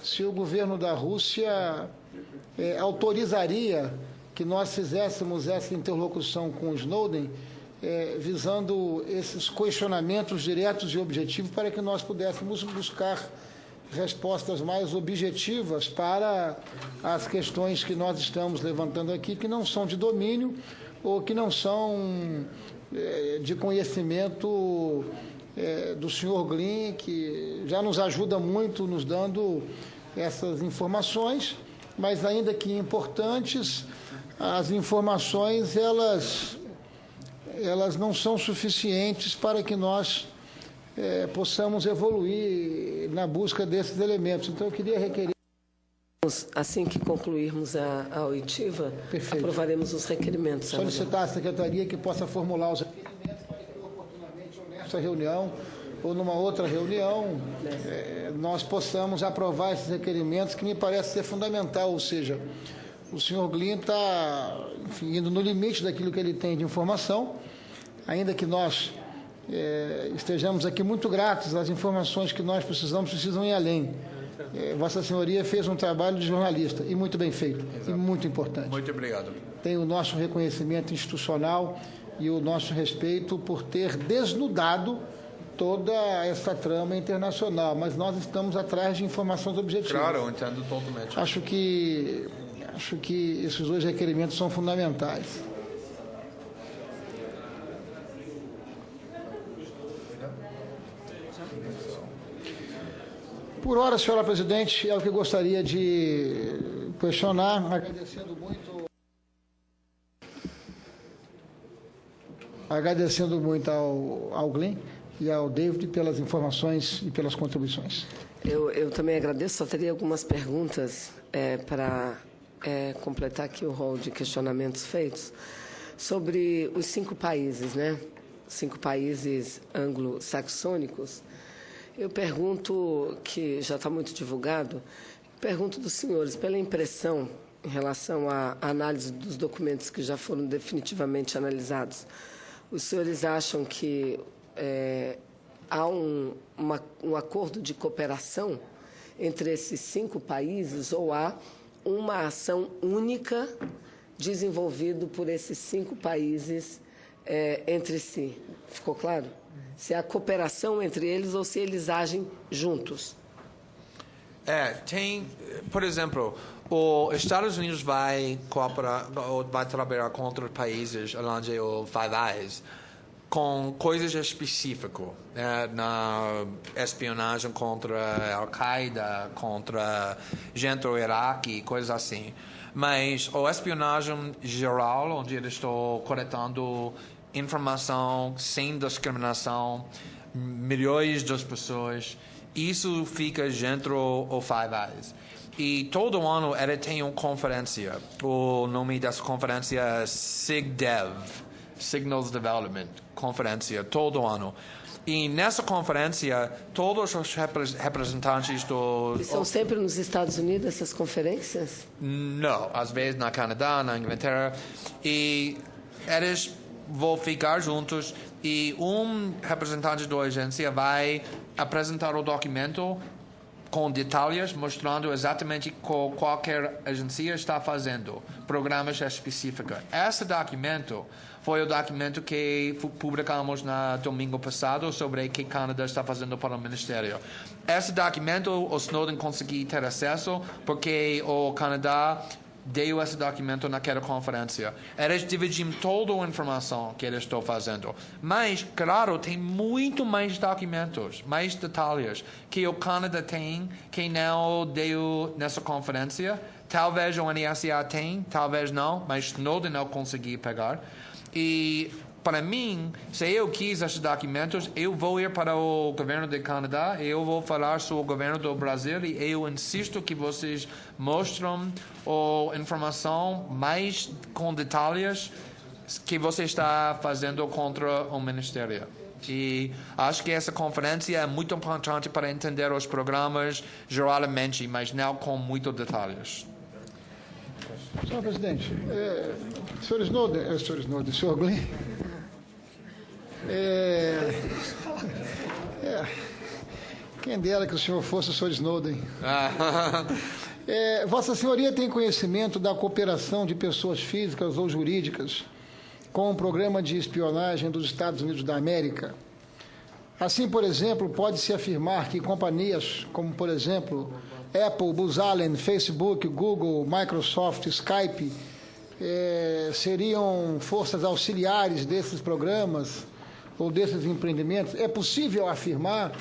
se o governo da Rússia autorizaria que nós fizéssemos essa interlocução com o Snowden, visando esses questionamentos diretos e objetivos para que nós pudéssemos buscar respostas mais objetivas para as questões que nós estamos levantando aqui, que não são de domínio ou que não são de conhecimento do senhor Glynn, que já nos ajuda muito nos dando essas informações, mas ainda que importantes, as informações elas não são suficientes para que nós possamos evoluir na busca desses elementos. Então, eu queria requerer... Assim que concluirmos a oitiva, aprovaremos os requerimentos. Solicitar à Secretaria que possa formular os requerimentos para que, oportunamente, ou nessa reunião ou numa outra reunião, nós possamos aprovar esses requerimentos, que me parece ser fundamental. Ou seja, o senhor Glynn está indo no limite daquilo que ele tem de informação, ainda que nós estejamos aqui muito gratos às informações que nós precisam ir além. Vossa Senhoria fez um trabalho de jornalista, e muito bem feito. Exato. E muito importante. Muito obrigado. Tem o nosso reconhecimento institucional e o nosso respeito por ter desnudado toda essa trama internacional, mas nós estamos atrás de informações objetivas. Claro, eu entendo totalmente. Acho que Acho que esses dois requerimentos são fundamentais. Por hora, senhora presidente, é o que eu gostaria de questionar, agradecendo muito ao Glenn e ao David pelas informações e pelas contribuições. Eu também agradeço, só teria algumas perguntas para completar aqui o rol de questionamentos feitos sobre os 5 países, né? 5 países anglo-saxônicos. Eu pergunto, que já está muito divulgado, pergunto dos senhores, pela impressão em relação à análise dos documentos que já foram definitivamente analisados, os senhores acham que há um acordo de cooperação entre esses 5 países ou há uma ação única desenvolvida por esses 5 países entre si? Ficou claro? Se há cooperação entre eles ou se eles agem juntos. Tem, por exemplo, os Estados Unidos vai cooperar, ou vai trabalhar com outros países onde o faz com coisas específicas, na espionagem contra a Al-Qaeda, contra gente do Iraque, coisas assim. Mas a espionagem geral, onde eles estão coletando informação sem discriminação, milhões de pessoas, isso fica dentro do Five Eyes. E todo ano ele tem uma conferência. O nome dessa conferência é SIGDEV, Signals Development Conferência, todo ano. E nessa conferência, todos os representantes do... E são sempre nos Estados Unidos essas conferências? Não, às vezes na Canadá, na Inglaterra. E eles vão ficar juntos e um representante da agência vai apresentar o documento com detalhes, mostrando exatamente o que qualquer agência está fazendo, programas específicos. Esse documento foi o documento que publicamos no domingo passado sobre o que Canadá está fazendo para o Ministério. Esse documento o Snowden conseguiu ter acesso porque o Canadá deu esse documento naquela conferência. Eles dividiram toda a informação que eles estão fazendo. Mas, claro, tem muito mais documentos, mais detalhes que o Canadá tem, que não deu nessa conferência. Talvez o NSA tem, talvez não, mas Snowden não conseguiu pegar. E, para mim, se eu quis esses documentos, eu vou ir para o governo do Canadá, eu vou falar sobre o governo do Brasil e eu insisto que vocês mostrem a informação mais com detalhes que você está fazendo contra o Ministério. E acho que essa conferência é muito importante para entender os programas geralmente, mas não com muitos detalhes. Senhor presidente, senhor Glenn, quem dera que o senhor fosse o senhor Snowden. Vossa Senhoria tem conhecimento da cooperação de pessoas físicas ou jurídicas com o programa de espionagem dos Estados Unidos da América? Assim, por exemplo, pode-se afirmar que companhias como, por exemplo, Apple, Booz Allen, Facebook, Google, Microsoft, Skype, seriam forças auxiliares desses programas ou desses empreendimentos? É possível afirmar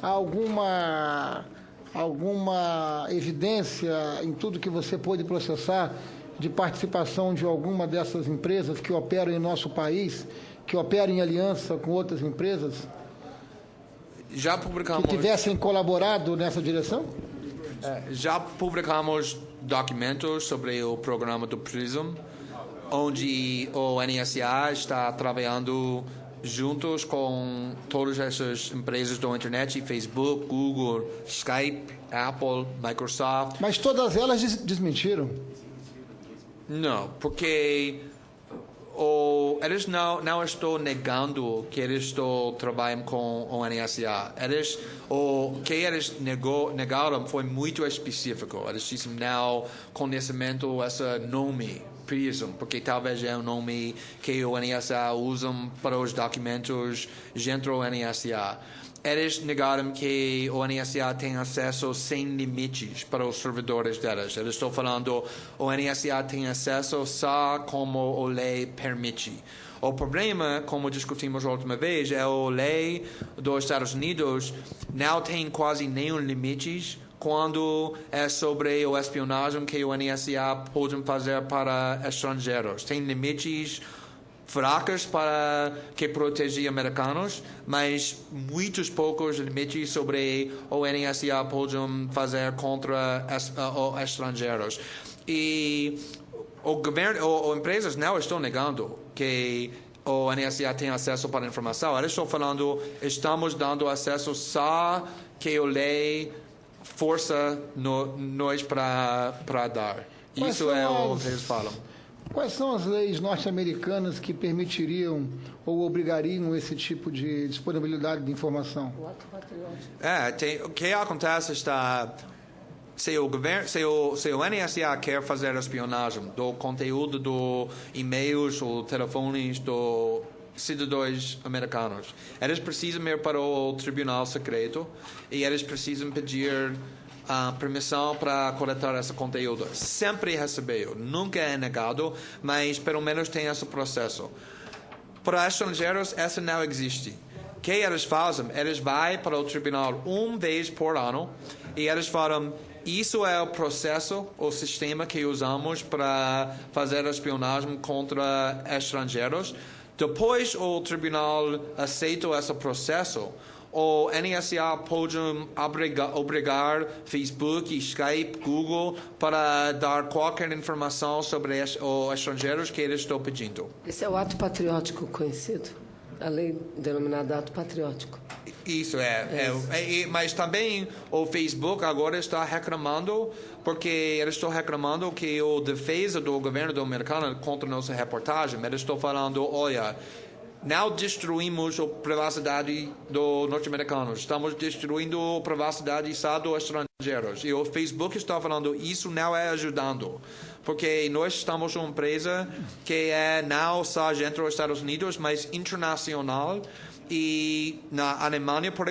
alguma evidência em tudo que você pôde processar de participação de alguma dessas empresas que operam em nosso país, que operam em aliança com outras empresas? Já publicamos... Que tivessem colaborado nessa direção? Já publicamos documentos sobre o programa do PRISM, onde o NSA está trabalhando juntos com todas essas empresas da internet, Facebook, Google, Skype, Apple, Microsoft. Mas todas elas desmentiram. Não, porque eles não estão negando que eles estão trabalhando com o NSA. O que eles negaram foi muito específico. Eles disseram não conhecimento esse nome PRISM, porque talvez é o nome que o NSA usa para os documentos dentro do NSA. Eles negaram que o NSA tem acesso sem limites para os servidores deles. Eles estão falando o NSA tem acesso só como a lei permite. O problema, como discutimos a última vez, é a lei dos Estados Unidos não tem quase nenhum limites quando é sobre a espionagem que o NSA pode fazer para estrangeiros. Tem limites fracas para que proteger americanos, mas muitos poucos limites sobre o NSA podem fazer contra estrangeiros. E o governo, as empresas não estão negando que o NSA tem acesso para a informação. Eles estão falando, estamos dando acesso só que a lei força nós para dar. Isso é o que eles falam. Quais são as leis norte-americanas que permitiriam ou obrigariam esse tipo de disponibilidade de informação? O que acontece está... Se o NSA quer fazer espionagem do conteúdo do e-mails ou telefones dos cidadãos americanos, eles precisam ir para o tribunal secreto e eles precisam pedir permissão para coletar esse conteúdo. Sempre recebeu, nunca é negado, mas pelo menos tem esse processo. Para estrangeiros, essa não existe. O que eles fazem? Eles vão para o tribunal uma vez por ano e eles falam: isso é o processo, o sistema que usamos para fazer espionagem contra estrangeiros. Depois o tribunal aceita esse processo, o NSA pode obrigar Facebook, Skype, Google para dar qualquer informação sobre os estrangeiros que eles estão pedindo. Esse é o ato patriótico conhecido, a lei denominada ato patriótico. Isso mas também o Facebook agora está reclamando, porque eles estão reclamando que a defesa do governo americano contra nossa reportagem, eles estão falando, olha, não destruímos a privacidade dos norte-americanos, estamos destruindo a privacidade só dos estrangeiros. E o Facebook está falando, isso não é ajudando, porque nós estamos uma empresa que é não só dentro dos Estados Unidos, mas internacional. E na Alemanha, por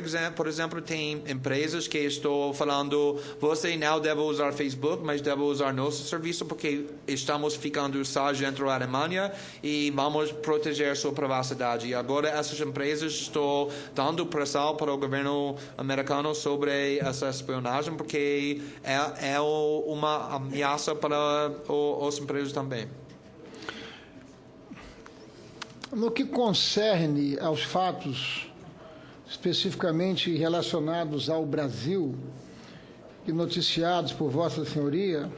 exemplo, tem empresas que estão falando, você não deve usar Facebook, mas deve usar nosso serviço, porque estamos ficando só dentro da Alemanha e vamos proteger sua privacidade. E agora essas empresas estão dando pressão para o governo americano sobre essa espionagem, porque é uma ameaça para as empresas também. No que concerne aos fatos especificamente relacionados ao Brasil e noticiados por Vossa Senhoria,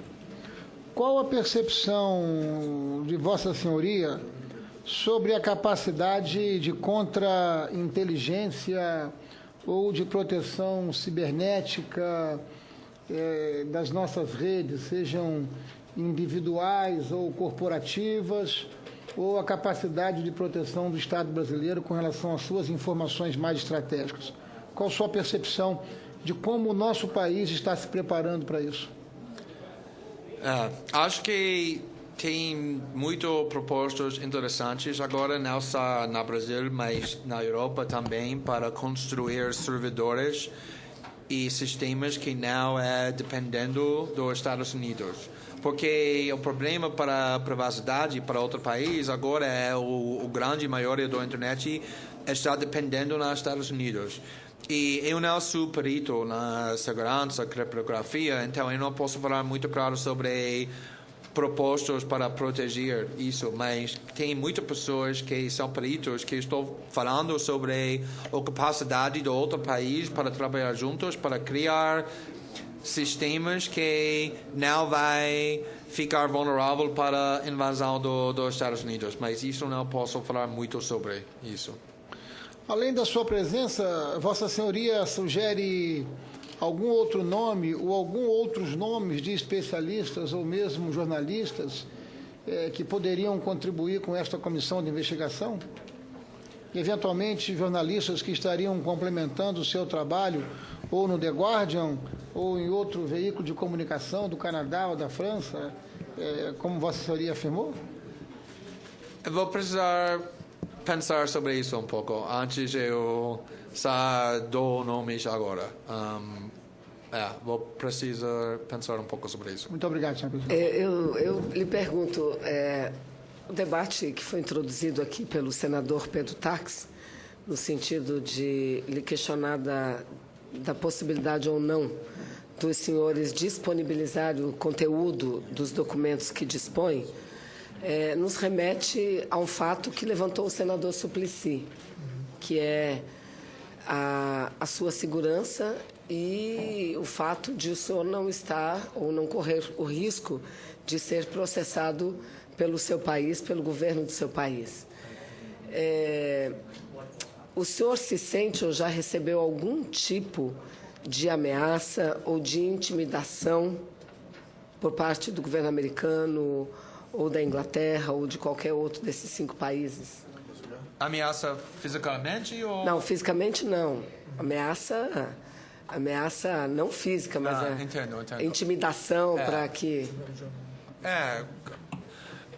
qual a percepção de Vossa Senhoria sobre a capacidade de contra-inteligência ou de proteção cibernética das nossas redes, sejam individuais ou corporativas, ou a capacidade de proteção do Estado brasileiro com relação às suas informações mais estratégicas? Qual a sua percepção de como o nosso país está se preparando para isso? Acho que tem muitas propostas interessantes agora, não só no Brasil, mas na Europa também, para construir servidores e sistemas que não é dependendo dos Estados Unidos. Porque o problema para a privacidade para outro país agora é a grande maioria da internet está dependendo nos Estados Unidos. E eu não sou perito na segurança, criptografia, então eu não posso falar muito claro sobre propostas para proteger isso, mas tem muitas pessoas que são peritos que estão falando sobre a capacidade do outro país para trabalhar juntos, para criar sistemas que não vai ficar vulnerável para a invasão dos Estados Unidos, mas isso não posso falar muito sobre isso. Além da sua presença, Vossa Senhoria sugere algum outro nome ou algum outros nomes de especialistas ou mesmo jornalistas que poderiam contribuir com esta comissão de investigação? E, eventualmente, jornalistas que estariam complementando o seu trabalho ou no The Guardian, ou em outro veículo de comunicação do Canadá ou da França, como Vossa Senhoria afirmou? Eu vou precisar pensar sobre isso um pouco antes de eu dar nomes agora. Vou precisar pensar um pouco sobre isso. Muito obrigado, senhor presidente. Eu lhe pergunto, o debate que foi introduzido aqui pelo senador Pedro Tax, no sentido de lhe questionar da possibilidade ou não dos senhores disponibilizarem o conteúdo dos documentos que dispõem, nos remete a um fato que levantou o senador Suplicy, que é a sua segurança e o fato de o senhor não estar ou não correr o risco de ser processado pelo seu país, pelo governo do seu país. O senhor se sente ou já recebeu algum tipo de ameaça ou de intimidação por parte do governo americano ou da Inglaterra ou de qualquer outro desses 5 países? Ameaça fisicamente ou... Não, fisicamente não. Ameaça não física, mas entendo. Intimidação para que...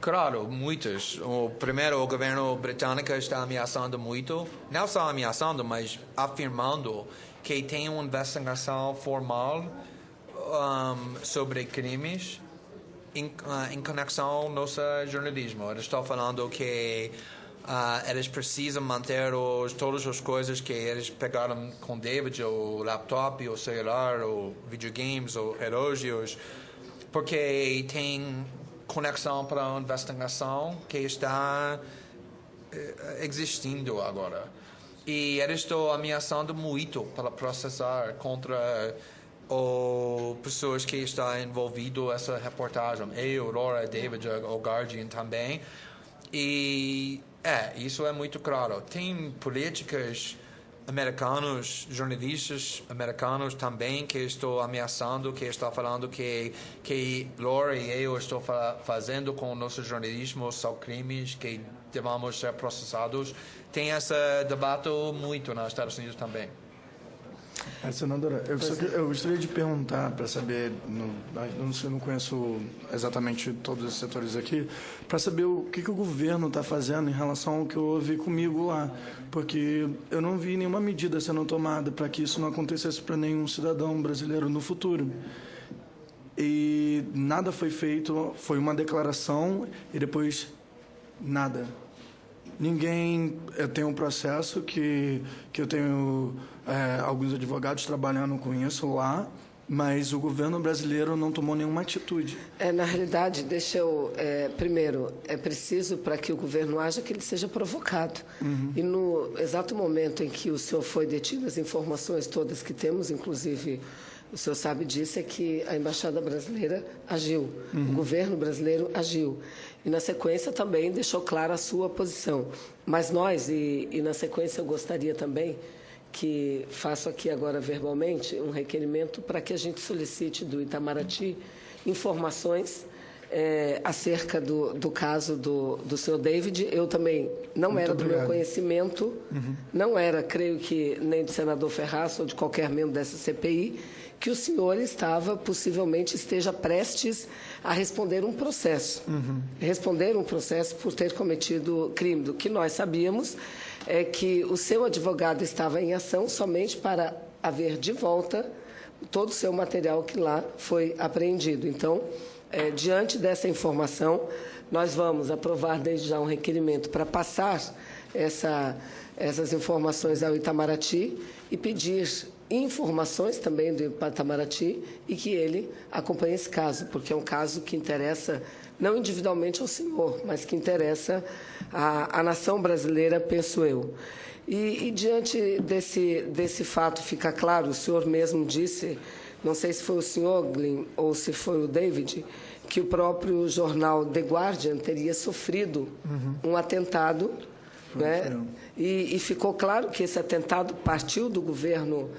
Claro, muitas. Primeiro, o governo britânico está ameaçando muito, não só ameaçando, mas afirmando que tem uma investigação formal sobre crimes em conexão ao nosso jornalismo. Eles estão falando que eles precisam manter todas as coisas que eles pegaram com David, o laptop, o celular, o videogames, os relógios, porque tem conexão para a investigação que está existindo agora. E eles estão ameaçando muito para processar contra pessoas que estão envolvidas nessa reportagem. Eu, Laura, David, o Guardian também. E isso é muito claro. Tem políticos americanos, jornalistas americanos também que estão ameaçando, que estão falando que Laura e eu estou fazendo com o nosso jornalismo são crimes que devemos ser processados. Tem esse debate muito nos Estados Unidos também. Senadora, eu gostaria de perguntar, para saber, eu não conheço exatamente todos os setores aqui, para saber o que o governo está fazendo em relação ao que eu ouvi comigo lá, porque eu não vi nenhuma medida sendo tomada para que isso não acontecesse para nenhum cidadão brasileiro no futuro. E nada foi feito, foi uma declaração e depois nada. Ninguém... Eu tenho um processo que eu tenho alguns advogados trabalhando com isso lá, mas o governo brasileiro não tomou nenhuma atitude. Na realidade, deixa eu... primeiro, é preciso, para que o governo haja, que ele seja provocado. E no exato momento em que o senhor foi detido, as informações todas que temos, inclusive... O senhor sabe disso, é que a Embaixada Brasileira agiu, o governo brasileiro agiu. E, na sequência, também deixou clara a sua posição. Mas nós, e na sequência eu gostaria também que faço aqui agora verbalmente um requerimento para que a gente solicite do Itamaraty informações acerca do caso do senhor David. Eu também não era do meu conhecimento, não era, creio que, nem do senador Ferraz ou de qualquer membro dessa CPI, que o senhor possivelmente esteja prestes a responder um processo. Responder um processo por ter cometido crime. Do que nós sabíamos é que o seu advogado estava em ação somente para haver de volta todo o seu material que lá foi apreendido. Então, diante dessa informação, nós vamos aprovar desde já um requerimento para passar essas informações ao Itamaraty e pedir informações também do Itamaraty e que ele acompanhe esse caso, porque é um caso que interessa não individualmente ao senhor, mas que interessa à nação brasileira, penso eu. E diante desse fato fica claro, o senhor mesmo disse, não sei se foi o senhor, Glyn, ou se foi o David, que o próprio jornal The Guardian teria sofrido um atentado, né? E ficou claro que esse atentado partiu do governo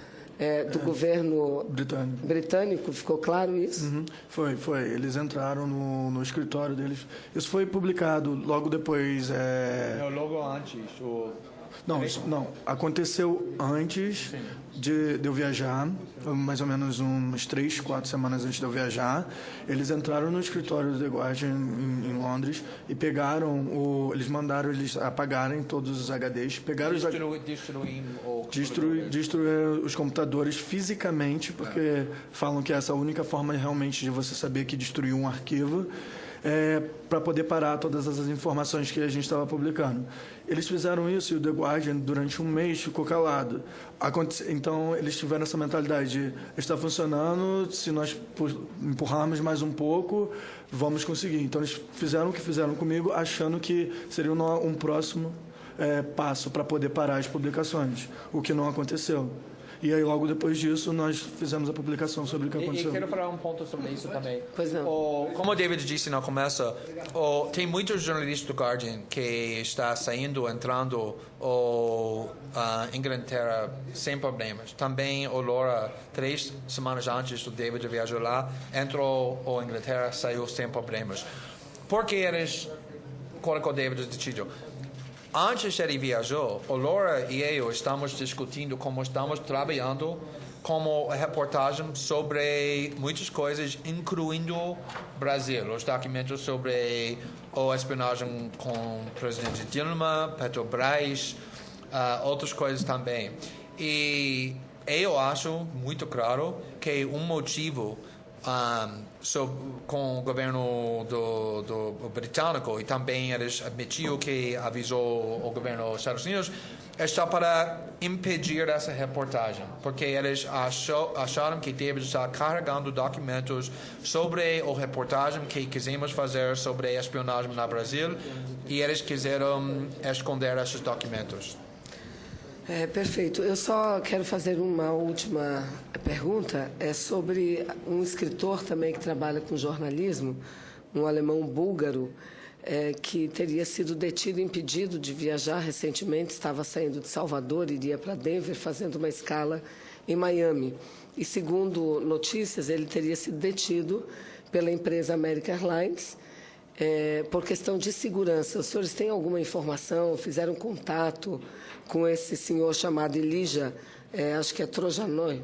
britânico, ficou claro isso? Foi. Eles entraram no escritório deles. Isso foi publicado logo depois. Não, logo antes. Não. Aconteceu antes de eu viajar, mais ou menos umas 3, 4 semanas antes de eu viajar. Eles entraram no escritório do The Guardian em Londres e eles mandaram eles apagarem todos os HDs, pegaram destruir os computadores fisicamente, porque falam que essa é a única forma realmente de você saber que destruiu um arquivo. Para poder parar todas as informações que a gente estava publicando. Eles fizeram isso e o The Guardian, durante um mês, ficou calado. Então, eles tiveram essa mentalidade de está funcionando, se nós empurrarmos mais um pouco, vamos conseguir. Então, eles fizeram o que fizeram comigo, achando que seria um próximo passo para poder parar as publicações, o que não aconteceu. E aí, logo depois disso, nós fizemos a publicação sobre o que aconteceu. E quero falar um ponto sobre isso também. Pois não. Como o David disse no começo, tem muitos jornalistas do Guardian que está saindo, entrando Inglaterra sem problemas. Também o Laura, 3 semanas antes do David viajar lá, entrou a Inglaterra, saiu sem problemas. Por que eles colocou o David decidiu? Antes ele viajou, o Laura e eu estamos discutindo como estamos trabalhando como reportagem sobre muitas coisas, incluindo Brasil, os documentos sobre a espionagem com o presidente Dilma, Petrobras, outras coisas também. E eu acho muito claro que um motivo com o governo do britânico, e também eles admitiu que avisou o governo dos Estados Unidos, está para impedir essa reportagem, porque eles acharam que David está carregando documentos sobre a reportagem que quisemos fazer sobre a espionagem no Brasil, e eles quiseram esconder esses documentos. Perfeito. Eu só quero fazer uma última pergunta. É sobre um escritor também que trabalha com jornalismo, um alemão búlgaro, que teria sido detido e impedido de viajar recentemente, estava saindo de Salvador, iria para Denver, fazendo uma escala em Miami. E, segundo notícias, ele teria sido detido pela empresa American Airlines por questão de segurança. Os senhores têm alguma informação? Fizeram contato com esse senhor chamado Elijah, acho que é Trojanoi?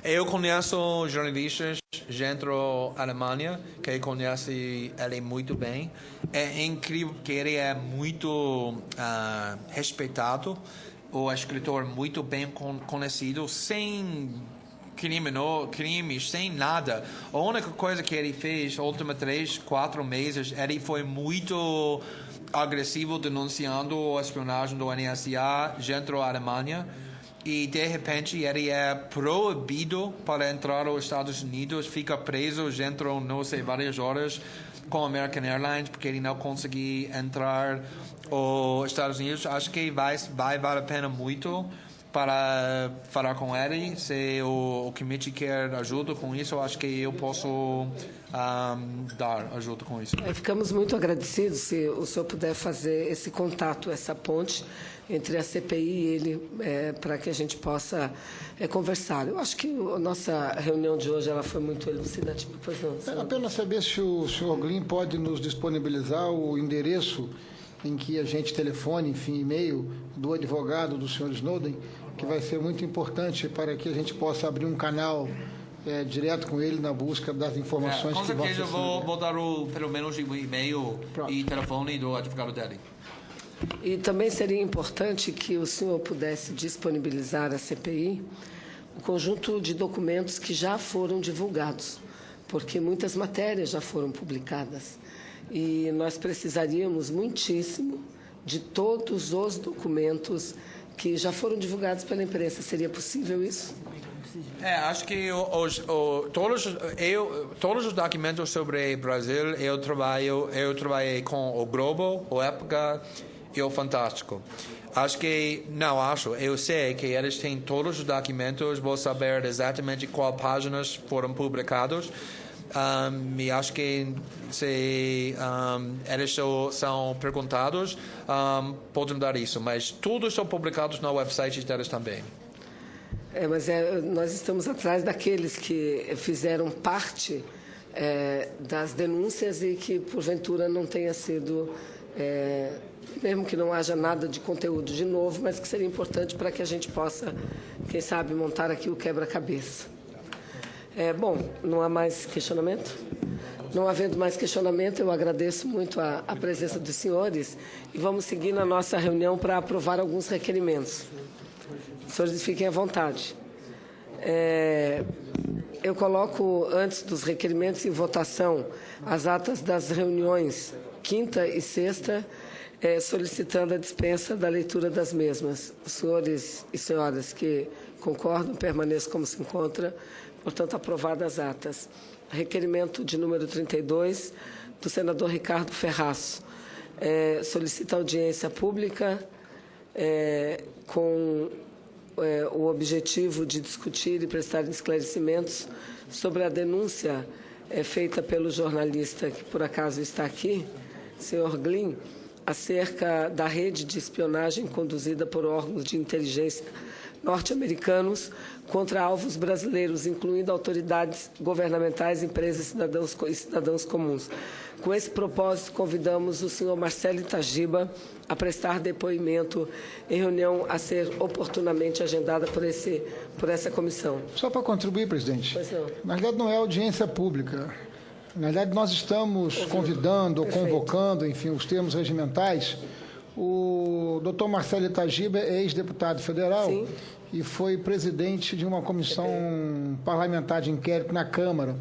Eu conheço jornalistas dentro da Alemanha que conhecem ele muito bem. É incrível que ele é muito respeitado, o escritor muito bem conhecido, sem crimes, sem nada. A única coisa que ele fez, nos últimos 3, 4 meses, ele foi muito agressivo denunciando a espionagem do NSA dentro da Alemanha, e de repente ele é proibido para entrar aos Estados Unidos, fica preso dentro, não sei, várias horas com a American Airlines, porque ele não conseguiu entrar aos Estados Unidos. Acho que vai valer a pena muito para falar com ele. Se o committee quer ajuda com isso, acho que eu posso dar ajuda com isso. Ficamos muito agradecidos se o senhor puder fazer esse contato, essa ponte entre a CPI e ele, para que a gente possa conversar. Eu acho que a nossa reunião de hoje ela foi muito elucidativa. Pois não, apenas saber se o senhor Glynn pode nos disponibilizar o endereço em que a gente telefone, enfim, e-mail do advogado do senhor Snowden, que vai ser muito importante para que a gente possa abrir um canal direto com ele na busca das informações com que vão ser... Com certeza eu vou dar pelo menos o e-mail e telefone do advogado dele. E também seria importante que o senhor pudesse disponibilizar à CPI um conjunto de documentos que já foram divulgados, porque muitas matérias já foram publicadas. E nós precisaríamos muitíssimo de todos os documentos que já foram divulgados pela imprensa. Seria possível isso? Acho que todos os documentos sobre o Brasil, eu trabalhei com o Globo, o Época e o Fantástico. Eu sei que eles têm todos os documentos, vou saber exatamente quais páginas foram publicados. E acho que se eles são perguntados, podem dar isso, mas todos são publicados no website deles também. Mas nós estamos atrás daqueles que fizeram parte das denúncias e que, porventura, não tenha sido mesmo que não haja nada de conteúdo de novo, mas que seria importante para que a gente possa, quem sabe, montar aqui o quebra-cabeça. Bom, não há mais questionamento? Não havendo mais questionamento, eu agradeço muito a presença dos senhores e vamos seguir na nossa reunião para aprovar alguns requerimentos. Os senhores fiquem à vontade. Eu coloco, antes dos requerimentos em votação, as atas das reuniões quinta e sexta, solicitando a dispensa da leitura das mesmas. Os senhores e senhoras que concordam, permaneçam como se encontra. Portanto, aprovadas as atas. Requerimento de número 32, do senador Ricardo Ferraz. Solicita audiência pública com o objetivo de discutir e prestar esclarecimentos sobre a denúncia feita pelo jornalista, que por acaso está aqui, senhor Glynn, acerca da rede de espionagem conduzida por órgãos de inteligência norte-americanos contra alvos brasileiros, incluindo autoridades governamentais, empresas e cidadãos comuns. Com esse propósito, convidamos o senhor Marcelo Itagiba a prestar depoimento em reunião a ser oportunamente agendada por essa comissão. Só para contribuir, presidente. Pois não. Na verdade, não é audiência pública. Na verdade, nós estamos convidando, convocando, enfim, os termos regimentais. O doutor Marcelo Itagiba é ex-deputado federal. Sim. E foi presidente de uma comissão parlamentar de inquérito na Câmara.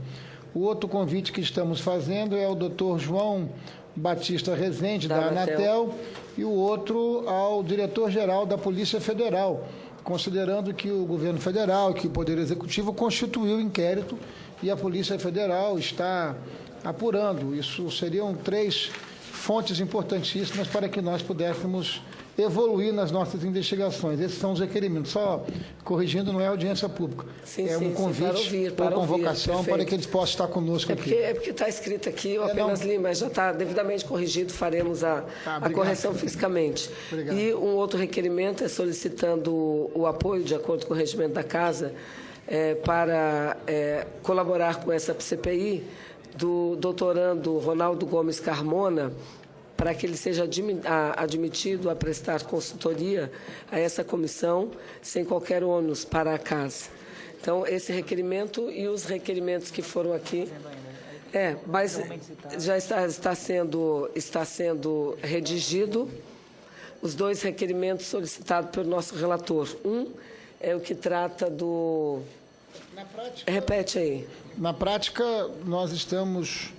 O outro convite que estamos fazendo é o doutor João Batista Rezende, da Anatel, e o outro ao diretor-geral da Polícia Federal, considerando que o governo federal, que o Poder Executivo constituiu o inquérito e a Polícia Federal está apurando. Isso seriam 3 fontes importantíssimas para que nós pudéssemos evoluir nas nossas investigações. Esses são os requerimentos. Só corrigindo, não é audiência pública. Sim, um convite para convocação para que eles possam estar conosco aqui. É porque está escrito aqui, eu apenas li, mas já está devidamente corrigido, faremos a correção fisicamente. Obrigado. E um outro requerimento é solicitando o apoio, de acordo com o regimento da Casa, para colaborar com essa CPI do doutorando Ronaldo Gomes Carmona, para que ele seja admitido a prestar consultoria a essa comissão sem qualquer ônus para a Casa. Então, esse requerimento e os requerimentos que foram aqui... mas já está sendo redigido os 2 requerimentos solicitados pelo nosso relator. Um é o que trata do... Na prática, repete aí. Na prática, nós estamos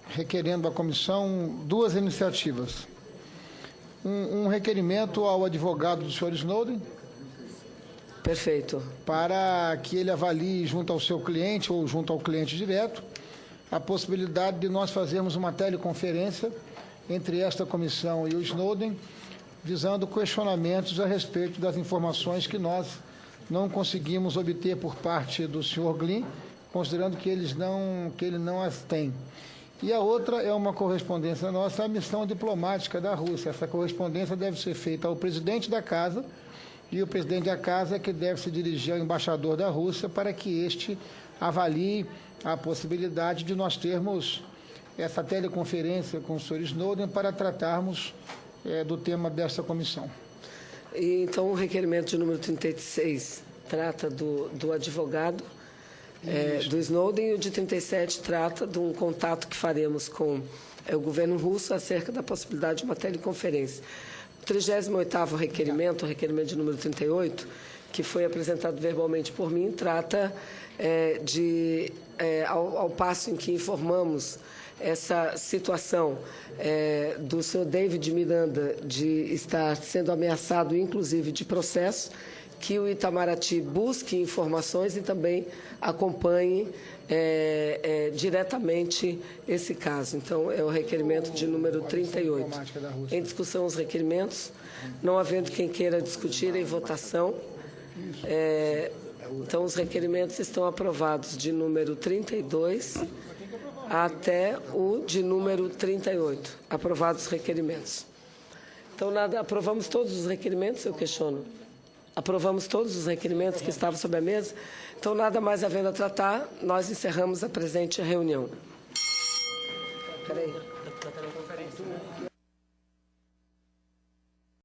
requerendo à comissão 2 iniciativas. Um requerimento ao advogado do senhor Snowden. Perfeito. Para que ele avalie junto ao seu cliente ou junto ao cliente direto a possibilidade de nós fazermos uma teleconferência entre esta comissão e o Snowden, visando questionamentos a respeito das informações que nós não conseguimos obter por parte do senhor Glynn, considerando que ele não as tem. E a outra é uma correspondência nossa à missão diplomática da Rússia. Essa correspondência deve ser feita ao presidente da Casa, e o presidente da Casa é que deve se dirigir ao embaixador da Rússia para que este avalie a possibilidade de nós termos essa teleconferência com o senhor Snowden para tratarmos do tema dessa comissão. E, então, o requerimento de número 36 trata do advogado do Snowden, e o de 37 trata de um contato que faremos com o governo russo acerca da possibilidade de uma teleconferência. O 38º requerimento, o requerimento de número 38, que foi apresentado verbalmente por mim, trata ao passo em que informamos essa situação do senhor David Miranda de estar sendo ameaçado, inclusive, de processo, que o Itamaraty busque informações e também acompanhe diretamente esse caso. Então, é o requerimento de número 38. Em discussão os requerimentos, não havendo quem queira discutir em votação, então os requerimentos estão aprovados de número 32 até o de número 38. Aprovados os requerimentos. Então, aprovamos todos os requerimentos, eu questiono. Aprovamos todos os requerimentos que estavam sobre a mesa. Então, nada mais havendo a tratar, nós encerramos a presente reunião. Espera aí.